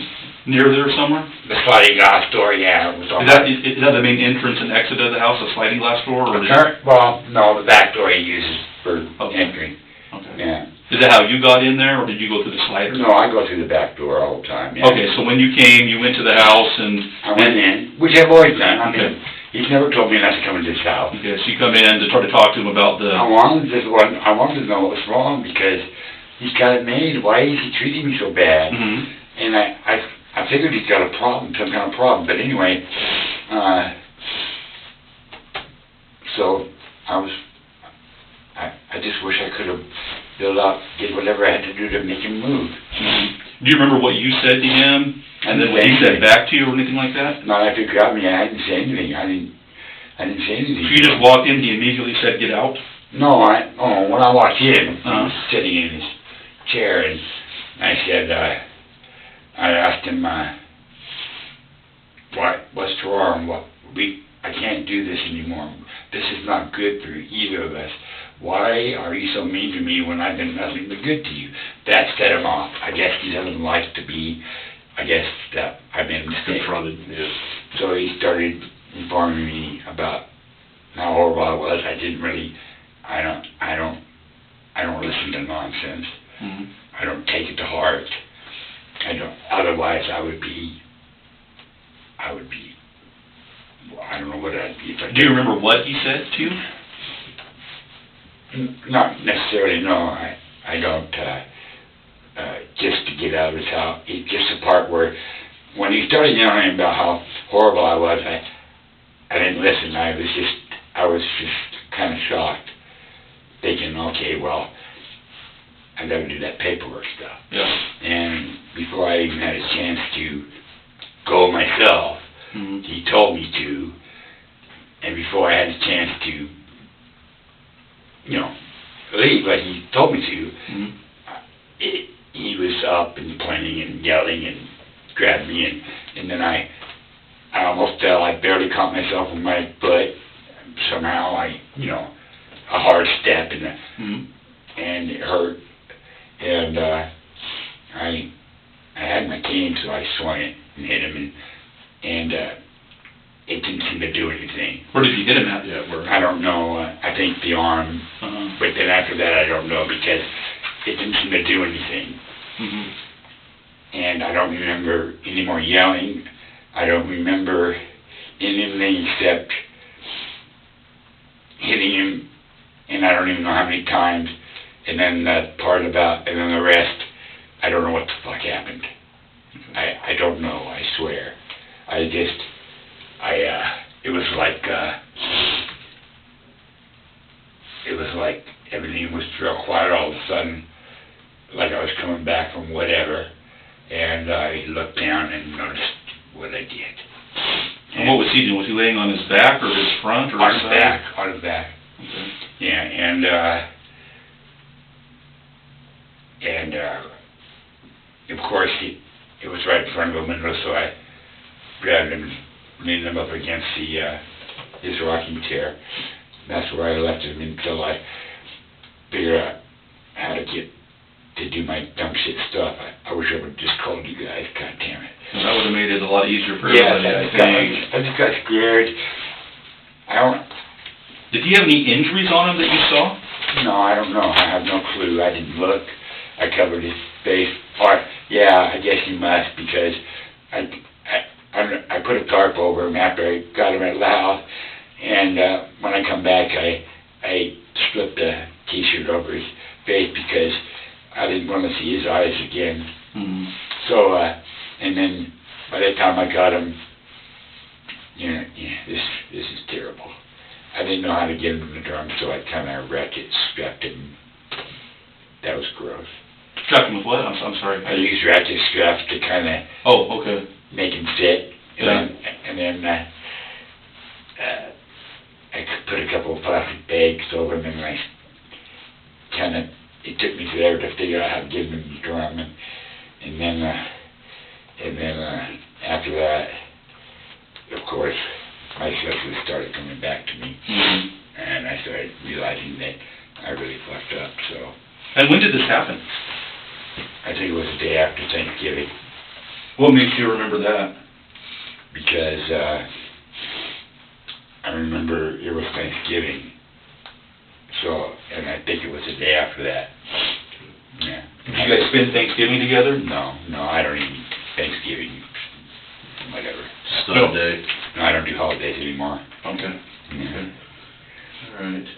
near there somewhere? The sliding glass door, yeah. It was on Is that the main entrance and exit of the house, the sliding glass door? Or well, no, the back door he uses for entering. Okay. Yeah. Is that how you got in there, or did you go through the slider? No, I go through the back door all the time, yeah. Okay, so when you came, you went to the house and... I went in, which I've always done. I mean, he's never told me not to come into his house. Okay, so you come in to try to talk to him about the... I wanted to know what was wrong, because he's got it made. Why is he treating me so bad? And I figured he's got a problem, some kind of problem. But anyway, so I just wish I could have built up, did whatever I had to do to make him move. Do you remember what you said to him, and then what he said back to you, or anything like that? Not after he grabbed me, I didn't say anything. I didn't say anything. So you just walked in, he immediately said, "Get out"? No, when I walked in, he was sitting in his chair, and I said, I asked him, what's wrong? I can't do this anymore. This is not good for either of us. Why are you so mean to me when I've been nothing but good to you? That set him off. I guess he doesn't like to be, that I've been confronted. Yeah. So he started informing me about how horrible I was. I don't listen to nonsense. I don't take it to heart. Otherwise I would be, I don't know what I'd be. Do you remember what he said to you? Not necessarily, no. I don't, just to get out of his house. Just the part where, when he started yelling about how horrible I was, I didn't listen. I was just kind of shocked, thinking, okay, well, I got to do that paperwork stuff. Yeah. And before I even had a chance to go myself, he told me to, and before I had a chance to, leave, but he told me to, he was up and pointing and yelling and grabbed me, and then I almost fell. I barely caught myself with my foot. Somehow a hard step, and it hurt. And I had my cane, so I swung it and hit him, and it didn't seem to do anything. Where did you hit him at? I don't know. I think the arm. But then after that, I don't know, because it didn't seem to do anything. And I don't remember any more yelling. I don't remember anything except hitting him, and I don't even know how many times. And then that part about, and then the rest, I don't know what the fuck happened. I don't know, I swear. It was like everything was real quiet all of a sudden, like I was coming back from whatever, and I looked down and noticed what I did. And what was he doing? Was he laying on his back or his front or on his his side? back, on his back. Okay. Yeah, and of course it was right in front of a window, so I grabbed him and leaning him up against his rocking chair. That's where I left him until I figured out how to get to do my dumb shit stuff. I wish I would have just called you guys. God damn it. That would have made it a lot easier for everybody, I think. I just got scared. Did he have any injuries on him that you saw? No, I don't know. I have no clue. I didn't look. I covered his face. Or, yeah, I guess he must, because I put a tarp over him after I got him out of the house, and when I come back, I slipped a t-shirt over his face because I didn't want to see his eyes again. Mm-hmm. So, and then by the time I got him, this is terrible. I didn't know how to get him in the drum, so I kind of strapped him. That was gross. Strapped him with what? I'm sorry. I used ratchet straps to kind of okay. make him fit. Yeah. And then I put a couple of plastic bags over him, and I kind of, it took me forever to figure out how to get him in the drum. And then after that, of course, my senses started coming back to me, and I started realizing that I really fucked up. So. And when did this happen? I think it was the day after Thanksgiving. What makes you remember that? Because I remember it was Thanksgiving. So, and I think it was the day after that. Yeah. Did you guys spend Thanksgiving together? No, I don't even Thanksgiving. Whatever. Just not a day. No, I don't do holidays anymore. Okay. Yeah. Okay.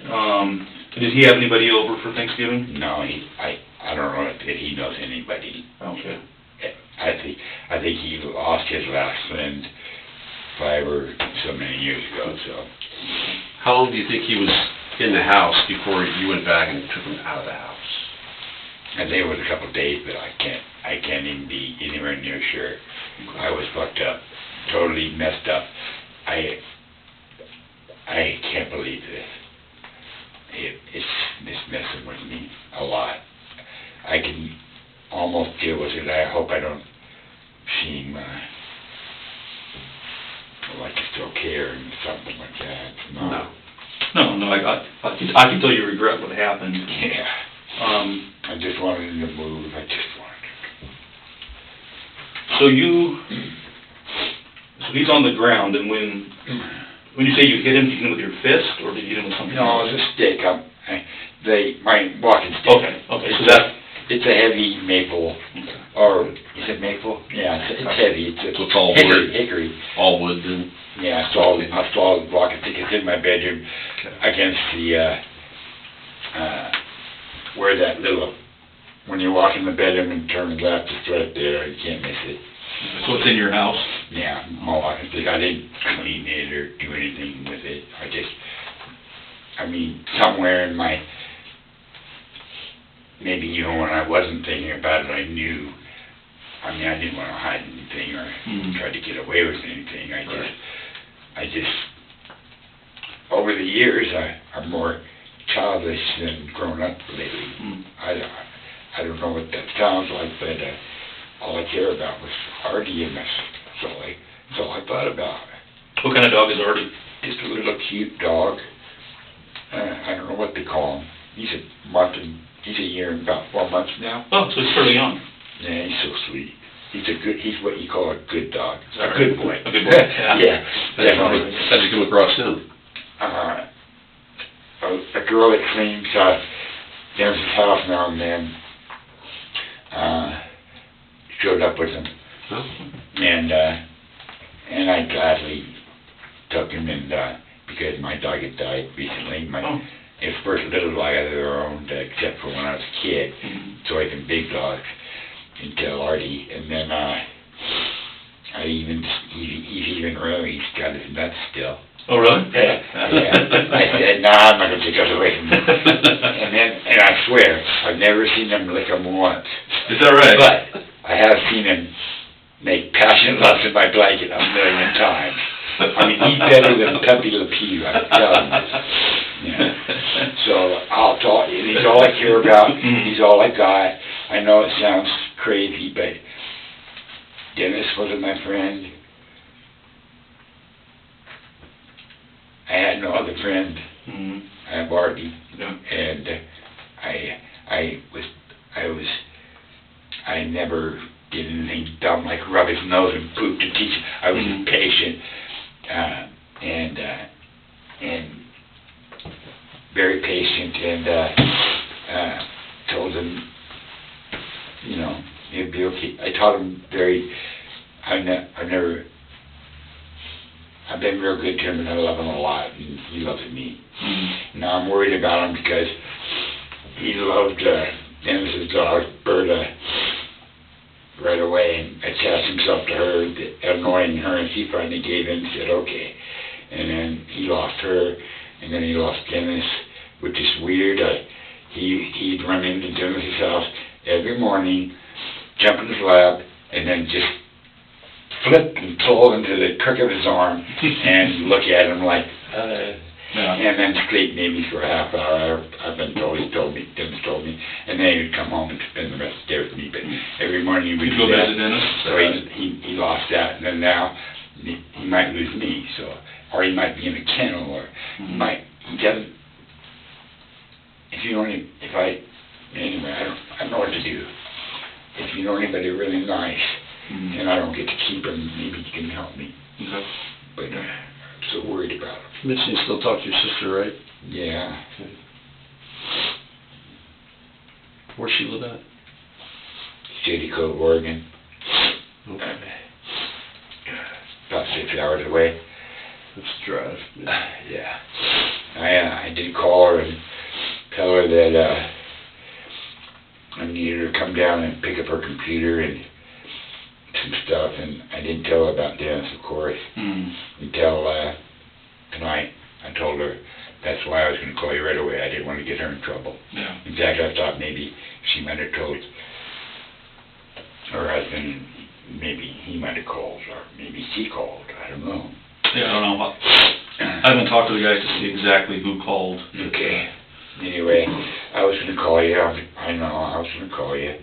All right. Did he have anybody over for Thanksgiving? No, I don't know if he knows anybody. Okay. I think he lost his last friend 5 or so many years ago. So. How long do you think he was in the house before you went back and took him out of the house? I think it was a couple of days, but I can't even be anywhere near sure. I was fucked up, totally messed up. I can't believe this. It's messing with me a lot. I can almost deal with it. I hope I don't seem like I still care and something like that. No. I can tell you regret what happened. Yeah. I just wanted him to move. I just wanted him to move. So he's on the ground, and when you say you hit him, did you hit him with your fist, or did you hit him with something No, else? it was a stick. My walking stick. Okay, so it's a heavy maple, or is it maple? Yeah, it's heavy. It's all wood. Hickory. All wood then? Yeah, I saw the walking stick. It's in my bedroom against the, where that little, when you walk in the bedroom and turn left, it's right there. You can't miss it. So it's in your house? Yeah, my walking stick. I didn't clean it or do anything with it. Somewhere in my, maybe even when I wasn't thinking about it, I knew. I didn't want to hide anything or try to get away with anything. I just, over the years, I'm more childish than grown up lately. I don't know what that sounds like, but all I care about was Artie, and that's all I thought about. What kind of dog is Artie? Just a little cute dog. I don't know what they call him. He's a year and about 4 months now. Oh, so he's fairly young. Yeah, he's so sweet. He's what you call a good dog. A good boy. A good boy. Yeah. Definitely. How'd you come across him? A girl that cleans Dennis's house now and then showed up with him. Oh. And I gladly took him, and because my dog had died recently. His first little dog I ever owned, except for when I was a kid. So I can big dogs until Artie, and then he's even really, he's got his nuts still. Oh, really? Yeah. I said, nah, I'm not going to take those away from him. And I swear, I've never seen him lick them once. Is that right? But I have seen him make passionate love to my blanket 1,000,000 times. He's better than Pepe Le Pew, I'm telling you. Yeah. So he's all I care about. He's all I got. I know it sounds crazy, but Dennis wasn't my friend. I had no other friend. Mm-hmm. I had Barbie. Yeah. And I never did anything dumb like rub his nose and poop to teach. I was Mhm. patient and very patient, and told him, you know, he'd be okay. I taught him I've been real good to him, and I love him a lot, and he loves me. Mm-hmm. Now I'm worried about him because he loved Dennis's dog, Berta, right away, and attached himself to her, annoying her, and she finally gave in and said, okay. And then he lost her, and then he lost Dennis, which is weird. He'd run into Dennis's house every morning, jump in his lap, and then just flip and pull into the crook of his arm and look at him like, and then sleep maybe for a half hour. I've been told, Dennis told me, and then he'd come home and spend the rest of the day with me. But every morning he would You'd go do that. visit Dennis? So he lost that, and then now he might lose me. So, or he might be in a kennel, or he doesn't. Anyway, I don't know what to do. If you know anybody really nice, and I don't get to keep him, maybe you can help me. Okay. But I'm so worried about him. Mitch, you still talk to your sister, right? Yeah. Okay. Where's she live at? Shady Cove, Oregon. Okay. About 6 hours away. That's a drive. Yeah. I did call her and tell her that I needed her to come down and pick up her computer and some stuff, and I didn't tell her about Dennis, of course, until tonight. I told her that's why I was going to call you right away. I didn't want to get her in trouble. Yeah. In fact, I thought maybe she might have told her husband, maybe he might have called, or maybe she called. I don't know. Yeah, I don't know. I haven't talked to the guys to see exactly who called. Okay. Anyway, I was going to call you. I know I was going to call you,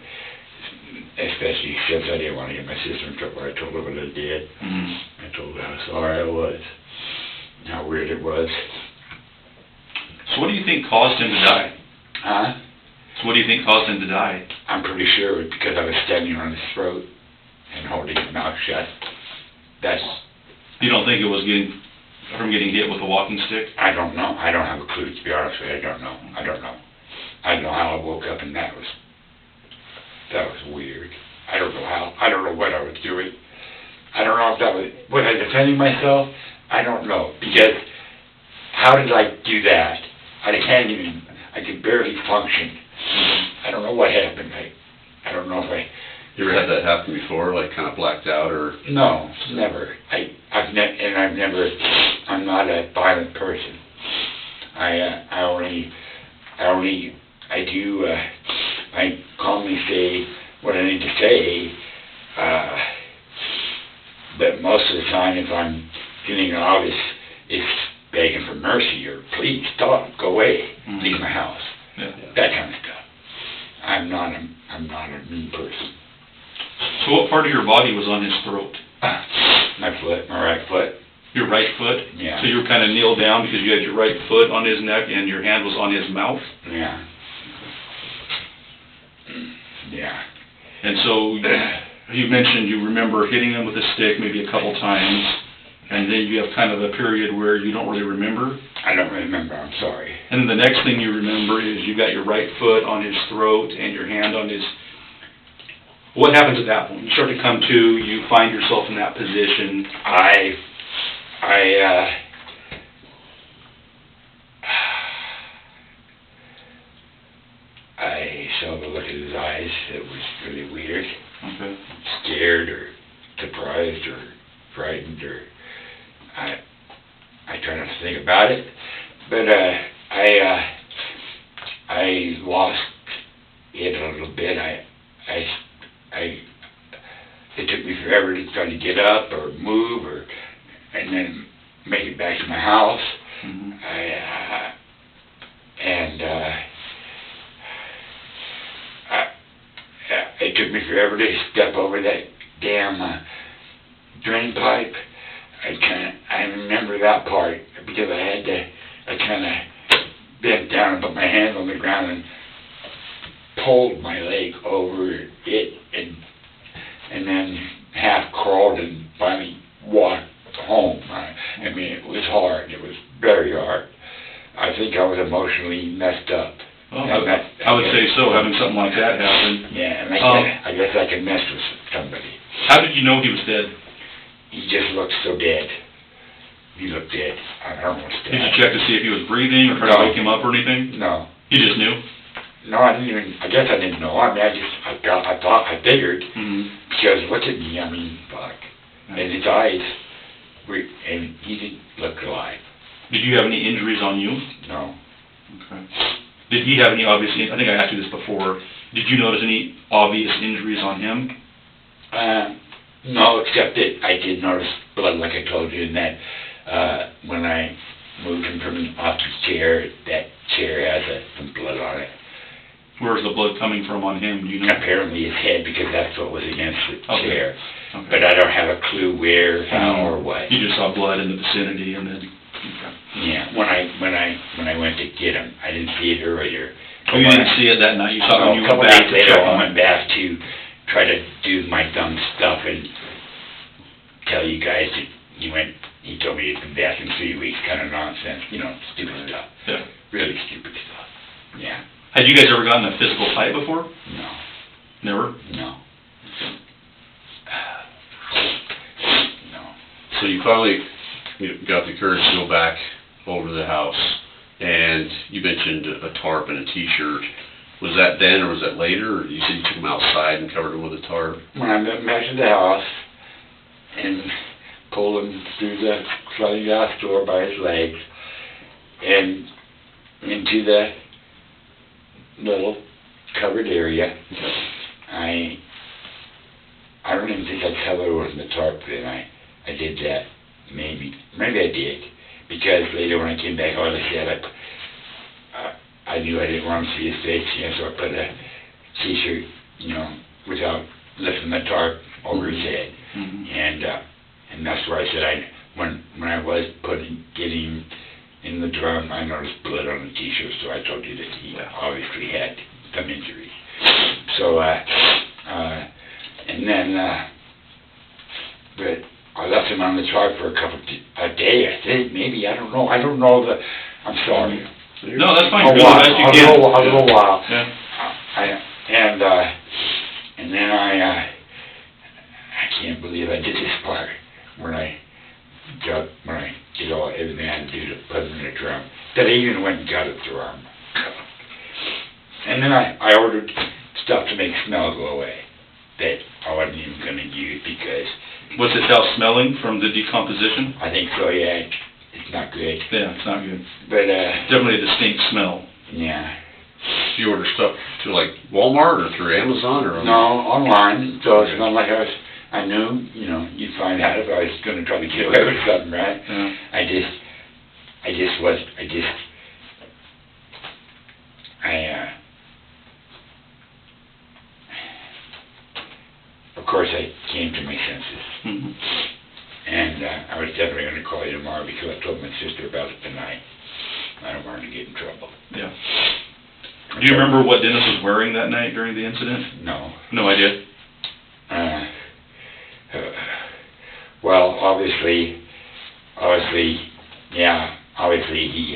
especially since I didn't want to get my sister in trouble. I told her what I did. I told her how sorry I was, how weird it was. So what do you think caused him to die? Huh? So what do you think caused him to die? I'm pretty sure it was because I was standing on his throat and holding his mouth shut. You don't think it was from getting hit with a walking stick? I don't know. I don't have a clue, to be honest with you. I don't know. I don't know how I woke up, and that was weird. I don't know how. I don't know what I was doing. I don't know if was I defending myself? I don't know, because how did I do that? I could barely function. I don't know what happened. I don't know if You ever had that happen before, like kind of blacked out, or? No, never. I'm not a violent person. I calmly say what I need to say, but most of the time, if I'm feeling odd, it's begging for mercy, or please stop, go away, leave my house, that kind of stuff. I'm not a mean person. So what part of your body was on his throat? My right foot. Your right foot? Yeah. So you were kind of kneeled down because you had your right foot on his neck and your hand was on his mouth? Yeah. Yeah. And so you mentioned you remember hitting him with a stick maybe a couple times, and then you have kind of a period where you don't really remember? I don't remember, I'm sorry. And then the next thing you remember is you got your right foot on his throat and your hand on his... What happens at that point? You start to come to, you find yourself in that position. I saw the look in his eyes. It was really weird. Okay. Scared or surprised or frightened, or I try not to think about it. But I lost it a little bit. It took me forever to try to get up or move, and then make it back to my house. It took me forever to step over that damn drain pipe. I remember that part because I kind of bent down and put my hands on the ground and pulled my leg over it and then half crawled and finally walked home. I mean, it was hard. It was very hard. I think I was emotionally messed up. Well, I would say so, having something like that happen. Yeah, and I guess I could mess with somebody. How did you know he was dead? He just looked so dead. He looked dead. I don't know what's dead. Did you check to see if he was breathing or try to wake him up or anything? No. You just knew? No, I didn't even, I guess I didn't know. I mean, I figured, because look at me, I mean, fuck. And his eyes, and he didn't look alive. Did you have any injuries on you? No. Okay. Did he have any obvious, I think I asked you this before, did you notice any obvious injuries on him? No, except that I did notice blood, like I told you, and that when I moved him from off the chair, that chair has some blood on it. Where's the blood coming from on him? Do you know? Apparently his head, because that's what was against the chair. Okay. But I don't have a clue where, how, or what. You just saw blood in the vicinity, and then. Okay. Yeah, when I went to get him, I didn't see it earlier. Oh, you didn't see it that night. You saw it when you went back. A couple days later, I went back to try to do my dumb stuff and tell you guys that he told me to come back in 3 weeks, kind of nonsense, stupid stuff. Yeah. Really stupid stuff. Yeah. Had you guys ever gotten a physical fight before? No. Never? No. No. So you finally got the courage to go back over to the house, and you mentioned a tarp and a t-shirt. Was that then, or was that later, or you said you took him outside and covered him with a tarp? When I went back to the house and pulled him through the sliding glass door by his legs and into the little covered area, I don't even think I covered it with the tarp then. I did that. Maybe I did, because later when I came back, all I said, I knew I didn't want to see his face, so I put a t-shirt, without lifting the tarp over his head, and that's where I said when I was getting him in the drum, I noticed blood on the t-shirt, so I told you that he obviously had some injuries. So and then but I left him on the tarp for a day, I think, maybe, I don't know. I'm sorry. No, that's fine. A little while. Yeah. And then I can't believe I did this part when I did everything I had to do to put him in a drum. That I even went and got a drum. And then I ordered stuff to make smell go away that I wasn't even going to use because... Was this house smelling from the decomposition? I think so, yeah. It's not good. Yeah, it's not good. But, definitely a distinct smell. Yeah. Do you order stuff to, like, Walmart or through Amazon or... No, online. So it's not like I knew, you'd find out if I was going to try to get away with something, right? Yeah. Of course, I came to my senses. And I was definitely going to call you tomorrow because I told my sister about it tonight. I don't want her to get in trouble. Yeah. Do you remember what Dennis was wearing that night during the incident? No. No idea? Well, obviously, he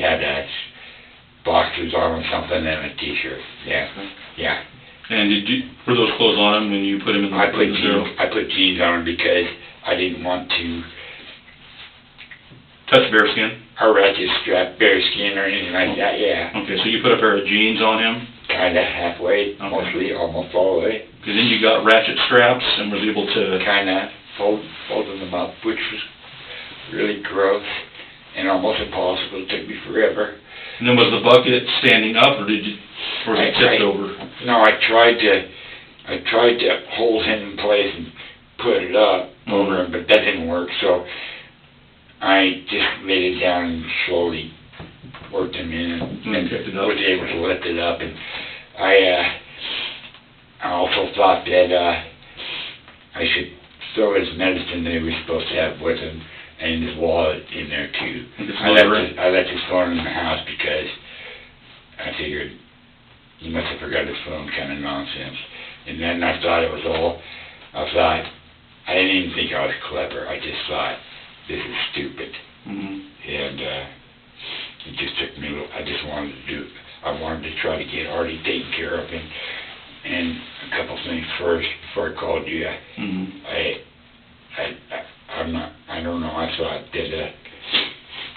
had boxers on or something and a t-shirt. Yeah. Yeah. And were those clothes on him when you put him in the I put jeans on him because I didn't want to touch bare skin? Harass his bare skin or anything like that, yeah. Okay, so you put a pair of jeans on him? Kinda halfway, mostly, almost all the way. Because then you got ratchet straps and was able to... Kinda folding them up, which was really gross and almost impossible. It took me forever. And then was the bucket standing up, or was it tipped over? No, I tried to hold him in place and put it up over him, but that didn't work. So I just laid it down and slowly worked him in and picked it up. Was able to lift it up. And I also thought that I should throw his medicine that he was supposed to have with him and his wallet in there too. I left his phone in the house because I figured he must have forgot his phone, kind of nonsense. And then I thought it was all, I didn't even think I was clever. I just thought, this is stupid. And it just took me, I wanted to try to get Artie taken care of. And a couple things first, before I called you, I don't know, I thought that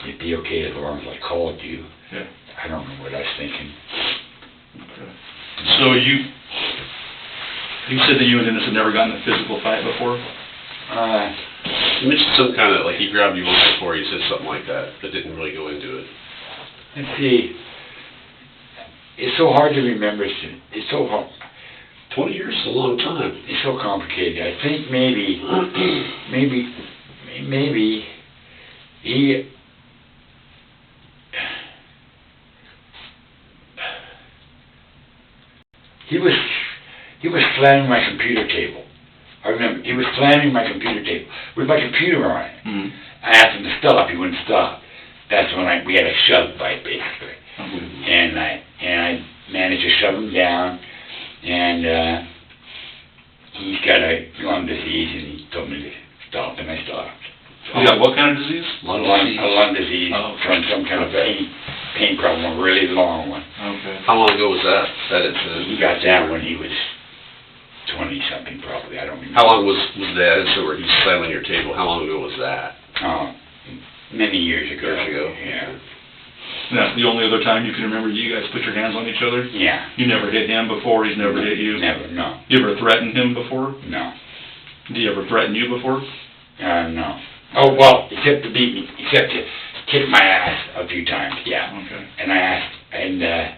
it'd be okay as long as I called you. Yeah. I don't know what I was thinking. Okay. So you said that you and Dennis had never gotten in a physical fight before? You mentioned some kind of, like, he grabbed you once before, you said something like that, but didn't really go into it. Let's see. It's so hard to remember. It's so hard. 20 years is a long time. It's so complicated. I think maybe he was slamming my computer table. I remember, he was slamming my computer table with my computer on it. I asked him to stop, he wouldn't stop. That's when we had a shove fight, basically. And I managed to shove him down, and he's got a lung disease, and he told me to stop, and I stopped. You got what kind of disease? A lung disease from some kind of pain problem, a really long one. Okay. How long ago was that incident? He got that when he was 20-something, probably. I don't remember. How long was that incident where he was slamming your table? How long ago was that? Many years ago. Yeah. That's the only other time you can remember you guys put your hands on each other? Yeah. You never hit him before? He's never hit you? Never, no. You ever threatened him before? No. Did he ever threaten you before? No. Oh, well, except to beat me, except to kick my ass a few times, yeah. Okay. And I asked, and I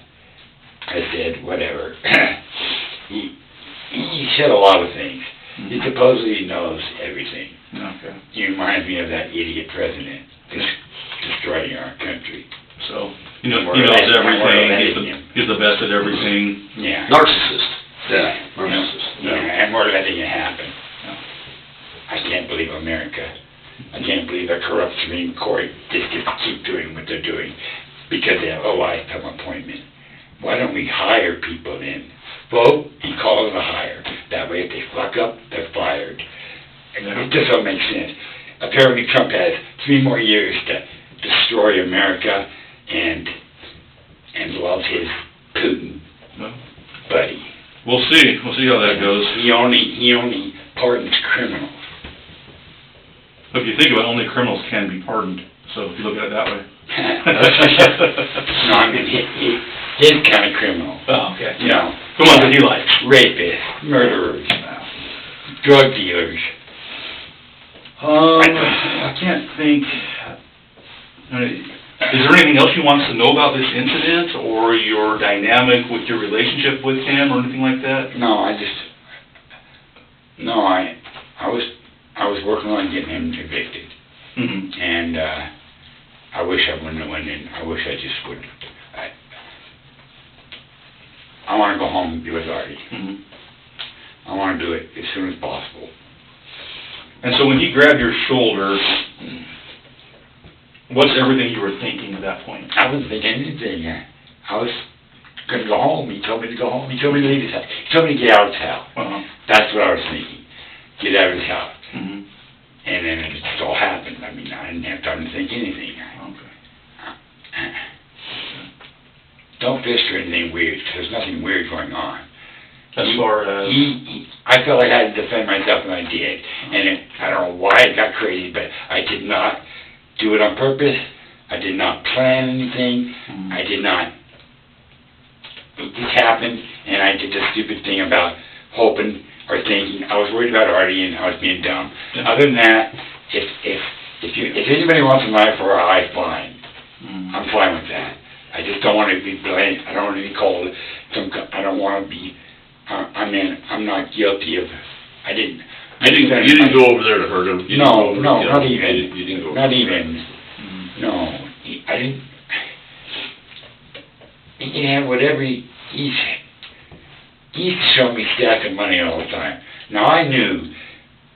said, whatever. He said a lot of things. He supposedly knows everything. Okay. He reminds me of that idiot president destroying our country. So, he knows everything, he's the best at everything. Yeah. Narcissist. Yeah. Narcissist. Yeah, and we're letting it happen. Yeah. I can't believe America. I can't believe a corrupt Supreme Court just gets to keep doing what they're doing because they have a lifetime appointment. Why don't we hire people in? Vote and call it a hire. That way if they fuck up, they're fired. It just don't make sense. Apparently Trump has 3 more years to destroy America and loves his Putin buddy. We'll see. We'll see how that goes. He only pardons criminals. If you think about it, only criminals can be pardoned. So if you look at it that way. No, I mean his kind of criminal. Oh, okay. You know, the ones that he likes. Rapists, murderers, drug dealers. I can't think. Is there anything else you want us to know about this incident or your dynamic with your relationship with him or anything like that? No, I was working on getting him evicted. And I wish I wouldn't have went in. I wish I just wouldn't. I want to go home and be with Artie. I want to do it as soon as possible. And so when he grabbed your shoulder, what's everything you were thinking at that point? I wasn't thinking anything. I was going to go home. He told me to go home. He told me to leave his house. He told me to get out of his house. That's what I was thinking. Get out of his house. And then it just all happened. I mean, I didn't have time to think anything. Don't fish for anything weird, because there's nothing weird going on. As far as... I felt like I had to defend myself, and I did. And I don't know why it got crazy, but I did not do it on purpose. I did not plan anything. I did not... It just happened, and I did the stupid thing about hoping or thinking. I was worried about Artie, and I was being dumb. Other than that, if anybody wants a knife or a eye, fine. I'm fine with that. I just don't want to be blamed. I don't want to be called I don't want to be... I'm not guilty of... You didn't go over there to hurt him? No, not even. You didn't go not even. No, I didn't... He can have whatever he's showing me stacks of money all the time. Now I knew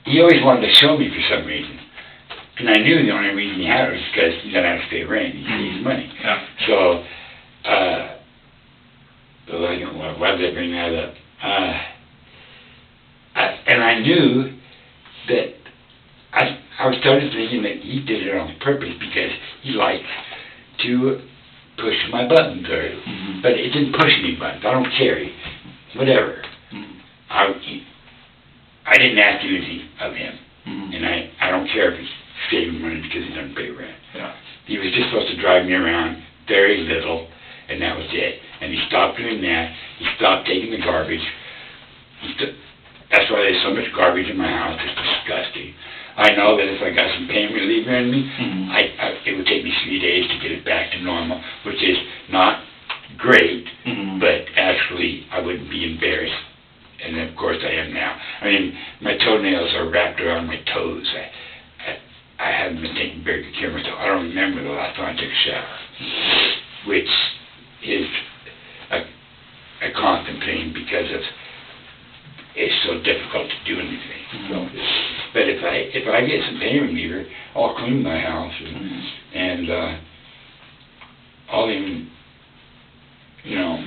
he always wanted to show me for some reason. And I knew the only reason he had it was because he doesn't have to pay rent. He saves money. Yeah. So, why did I bring that up? And I knew that I started thinking that he did it on purpose because he liked to push my buttons, but it didn't push any buttons. I don't care, whatever. I didn't ask anything of him, and I don't care if he's saving money because he doesn't pay rent. Yeah. He was just supposed to drive me around very little, and that was it. And he stopped doing that. He stopped taking the garbage. That's why there's so much garbage in my house. It's disgusting. I know that if I got some pain reliever in me, it would take me 3 days to get it back to normal, which is not great, but actually I wouldn't be embarrassed. And of course I am now. I mean, my toenails are wrapped around my toes. I haven't been taking very good care of myself. I don't remember the last time I took a shower, which is a constant pain because it's so difficult to do anything. So, but if I get some pain reliever, I'll clean my house and I'll even,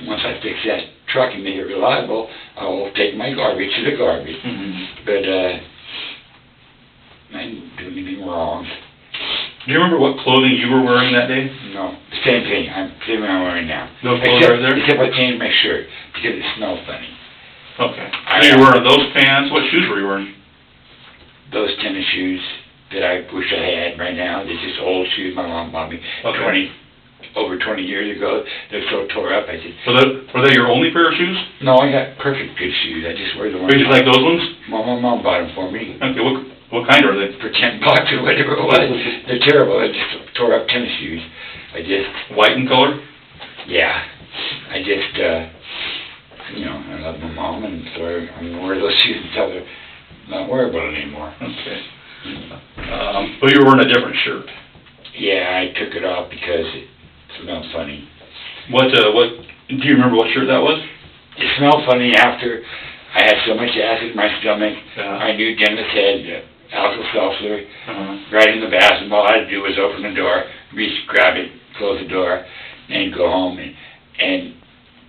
once I fix that truck and make it reliable, I'll take my garbage to the garbage. But I didn't do anything wrong. Do you remember what clothing you were wearing that day? No, same thing. Same thing I'm wearing now. No clothes right there? Except I changed my shirt because it smelled funny. Okay. So you were wearing those pants. What shoes were you wearing? Those tennis shoes that I wish I had right now. They're just old shoes my mom bought me over 20 years ago. They're so tore up. Were they your only pair of shoes? No, I got perfect good shoes. I just wear the ones. You just like those ones? My mom bought them for me. Okay. What kind are they? For $10 or whatever it was. They're terrible. They're just tore up tennis shoes. White in color? Yeah. I love my mom, and so I'm going to wear those shoes until they're not wearable anymore. Okay. But you were wearing a different shirt. Yeah, I took it off because it smelled funny. What do you remember what shirt that was? It smelled funny after I had so much acid in my stomach. I knew Dennis had Alka-Seltzer right in the bathroom. All I had to do was open the door, reach, grab it, close the door, and go home and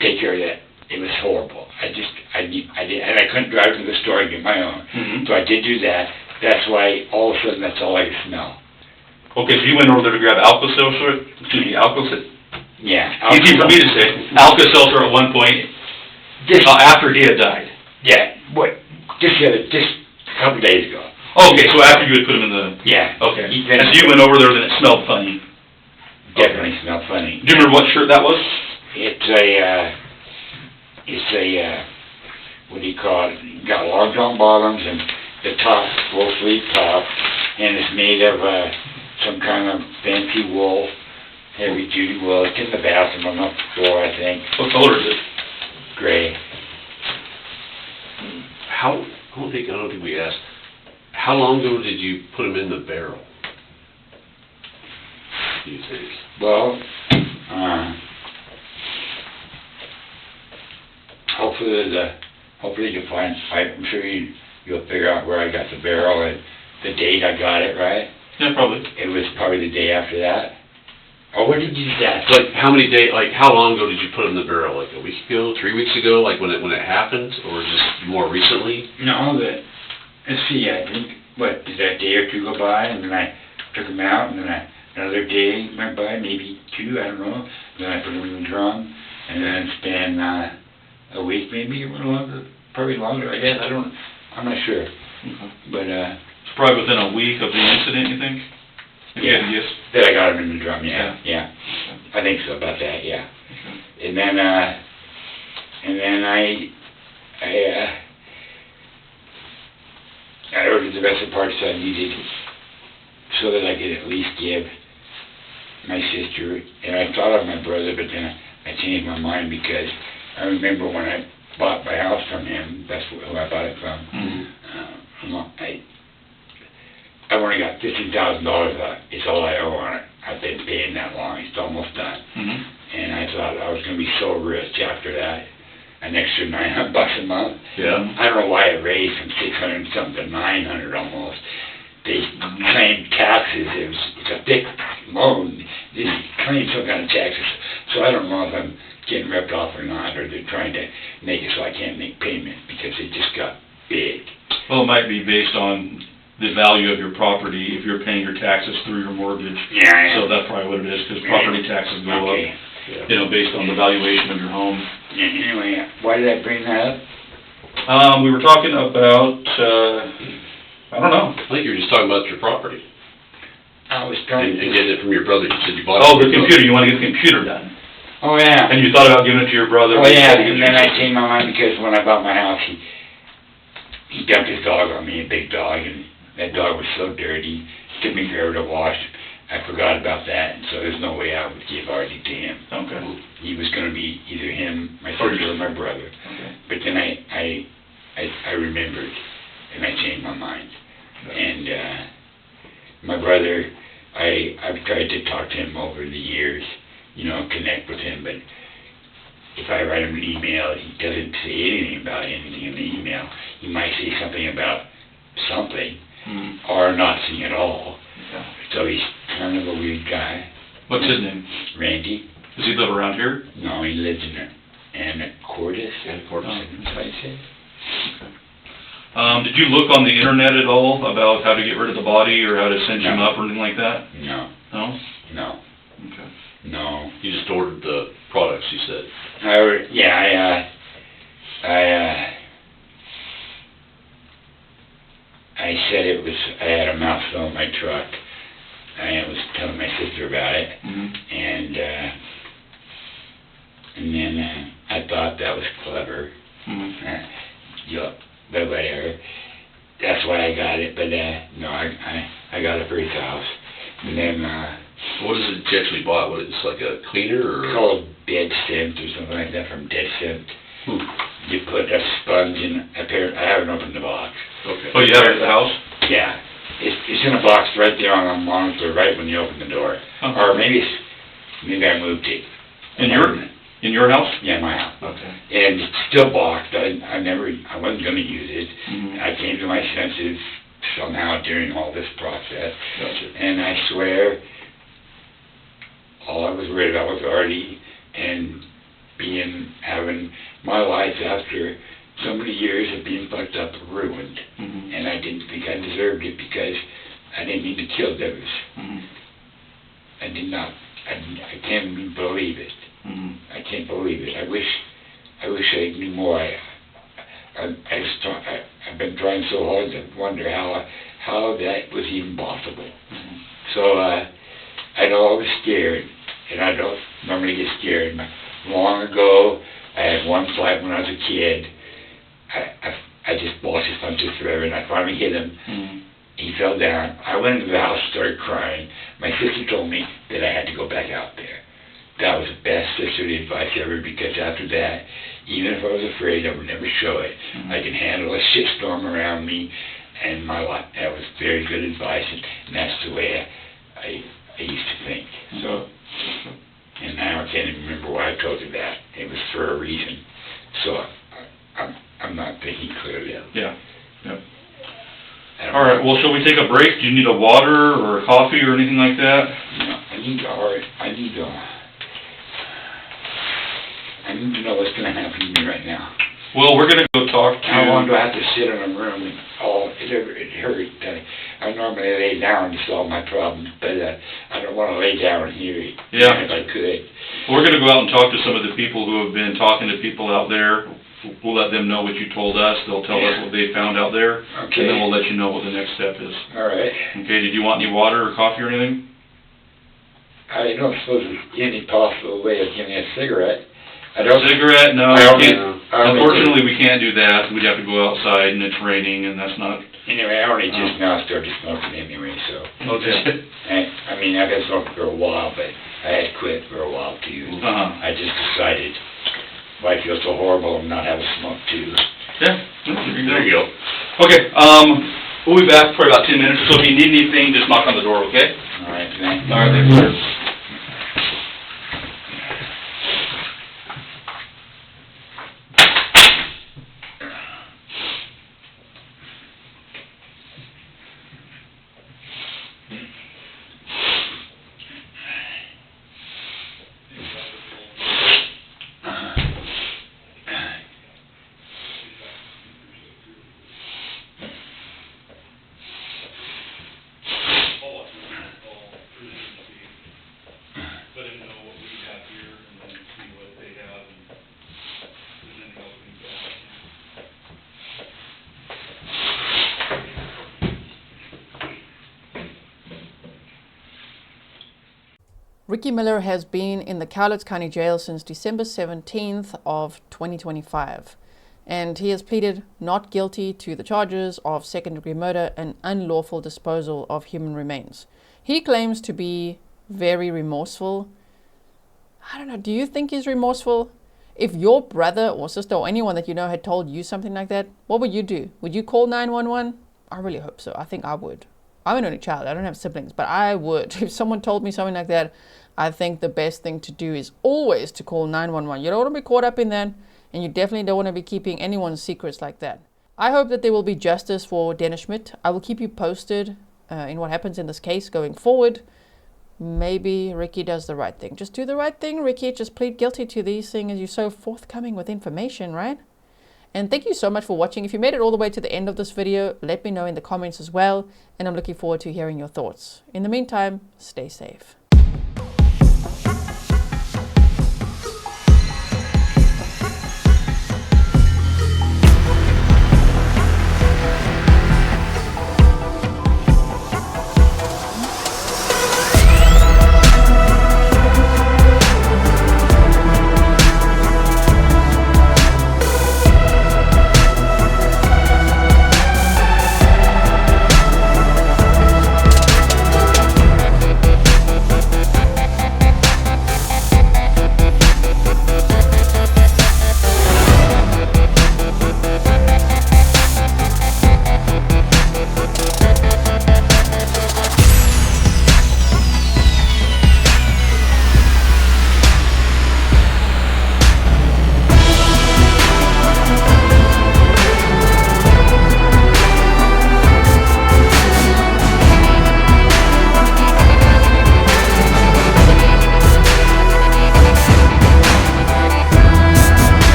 take care of that. It was horrible. I did, and I couldn't drive to the store and get my own. So I did do that. That's why all of a sudden that's all I could smell. Okay, so you went over there to grab Alka-Seltzer. Alka-Seltzer. Yeah. Easy for me to say. Alka-Seltzer at one point. After he had died. Yeah. Just a couple days ago. Okay, so after you had put him in the... Yeah. Okay. And so you went over there, then it smelled funny. Definitely smelled funny. Do you remember what shirt that was? It's a what do you call it? You got long john bottoms and the top, full sleeve top, and it's made of some kind of fancy wool, heavy duty wool. It's in the bathroom on the floor, I think. What color is it? Gray. I don't think we asked. How long ago did you put them in the barrel, do you think? Well, hopefully you'll find. I'm sure you'll figure out where I got the barrel and the date I got it, right? Yeah, probably. It was probably the day after that. Or what did you say? Like how long ago did you put them in the barrel? Like a week ago, 3 weeks ago, like when it happened, or just more recently? No, let's see, I think, did that day or two go by, and then I took them out, and then another day went by, maybe two, I don't know, then I put them in the drum, and then it's been a week, maybe, a little longer, probably longer, I guess, I'm not sure, but it's probably within a week of the incident, you think? Yeah, yes. That I got them in the drum, yeah. I think so, about that, yeah. Okay. And then I ordered the rest of the parts I needed so that I could at least give my sister, and I thought of my brother, but then I changed my mind because I remember when I bought my house from him, that's who I bought it from, I've only got $15,000 left. It's all I owe on it. I've been paying that long. It's almost done. And I thought I was going to be so rich after that. An extra $900 a month. Yeah. I don't know why it raised from 600 something to 900 almost. they claimed taxes. It's a big loan. They claim some kind of taxes. So I don't know if I'm getting ripped off or not, or they're trying to make it so I can't make payment because it just got big. Well, it might be based on the value of your property if you're paying your taxes through your mortgage. Yeah. So that's probably what it is, because property taxes go Okay. up, you know, based on the valuation of your home. Yeah, anyway, why did I bring that up? We were talking about, I don't know. I think you were just talking about your property. I was trying And to... getting it from your brother. You said you bought it. Oh, the computer, you want to get the computer done. Oh, yeah. And you thought about giving it to your brother. Oh, yeah, and then I changed my mind because when I bought my house, he dumped his dog on me, a big dog, and that dog was so dirty, it took me forever to wash. I forgot about that, and so there's no way I would give Artie to him. Okay. He was going to be either him, my sister, or my brother. Okay. But then I remembered, and I changed my mind. And my brother, I've tried to talk to him over the years, you know, connect with him, but if I write him an email, he doesn't say anything about anything in the email. He might say something about something, or nothing at all. Yeah. So he's kind of a weird guy. What's his name? Randy. Does he live around here? No, he lives in Anacortes. Anacortes. That's what I say. Did you look on the internet at all about how to get rid of the body or how to cinch him up or anything like that? No. No? No. Okay. No. You just ordered the products, you said. I said it was, I had a mouthful in my truck. I was telling my sister about it, and then I thought that was clever. But whatever. That's why I got it, but no, I got it for his house. And then, what is it you actually bought? What is it, like a cleaner or? It's called Dead Scent or something like that from Dead Scent. You put a sponge in, I haven't opened the box. Okay. Oh, you have it at the house? Yeah. It's in a box right there on the monitor, right when you open the door. Or maybe I moved it. In your house? Yeah, my house. Okay. And it's still boxed. I wasn't going to use it. I came to my senses somehow during all this process. Gotcha. And I swear, all I was worried about was Artie and having my life after so many years of being fucked up ruined. And I didn't think I deserved it because I didn't mean to kill Dennis. I did not. I can't even believe it. I can't believe it. I wish I knew more. I've been trying so hard to wonder how that was even possible. So I know I was scared, and I don't normally get scared. Long ago, I had one fight when I was a kid. I just lost his punches forever, and I finally hit him. He fell down. I went into the house, started crying. My sister told me that I had to go back out there. That was the best sisterly advice ever, because after that, even if I was afraid, I would never show it. I can handle a shitstorm around me, and my life. That was very good advice, and that's the way I used to think. So, and now I can't even remember why I told you that. It was for a reason. So I'm not thinking clearly. Yeah. All right. Well, shall we take a break? Do you need a water or a coffee or anything like that? No, I need to know what's going to happen to me right now. Well, we're going to go talk to... How long do I have to sit in a room and it hurt? I normally lay down to solve my problems, but I don't want to lay down here if I could. Well, we're going to go out and talk to some of the people who have been talking to people out there. We'll let them know what you told us. They'll tell us what they found out there. Okay. And then we'll let you know what the next step is. All right. Okay, did you want any water or coffee or anything? I don't suppose there's any possible way of getting a cigarette. Cigarette? No. Unfortunately, we can't do that. We'd have to go outside, and it's raining, and that's not... Anyway, I only just now started smoking anyway, so... Okay. I mean, I've been smoking for a while, but I had quit for a while, too. I just decided, I feel so horrible, I'm not having smoke, too. Yeah, there you go. Okay, we'll be back for about 10 minutes, so if you need anything, just knock on the door, okay? All right, thanks. All right, thanks, sir. Ricky Miller has been in the Cowlitz County Jail since December 17th of 2025, and he has pleaded not guilty to the charges of second-degree murder and unlawful disposal of human remains. He claims to be very remorseful. I don't know, do you think he's remorseful? If your brother or sister or anyone that you know had told you something like that, what would you do? Would you call 911? I really hope so. I think I would. I'm an only child. I don't have siblings, but I would. If someone told me something like that, I think the best thing to do is always to call 911. You don't want to be caught up in that, and you definitely don't want to be keeping anyone's secrets like that. I hope that there will be justice for Dennis Schmidt. I will keep you posted in what happens in this case going forward. Maybe Ricky does the right thing. Just do the right thing, Ricky. Just plead guilty to these things. You're so forthcoming with information, right? And thank you so much for watching. If you made it all the way to the end of this video, let me know in the comments as well. And I'm looking forward to hearing your thoughts. In the meantime, stay safe.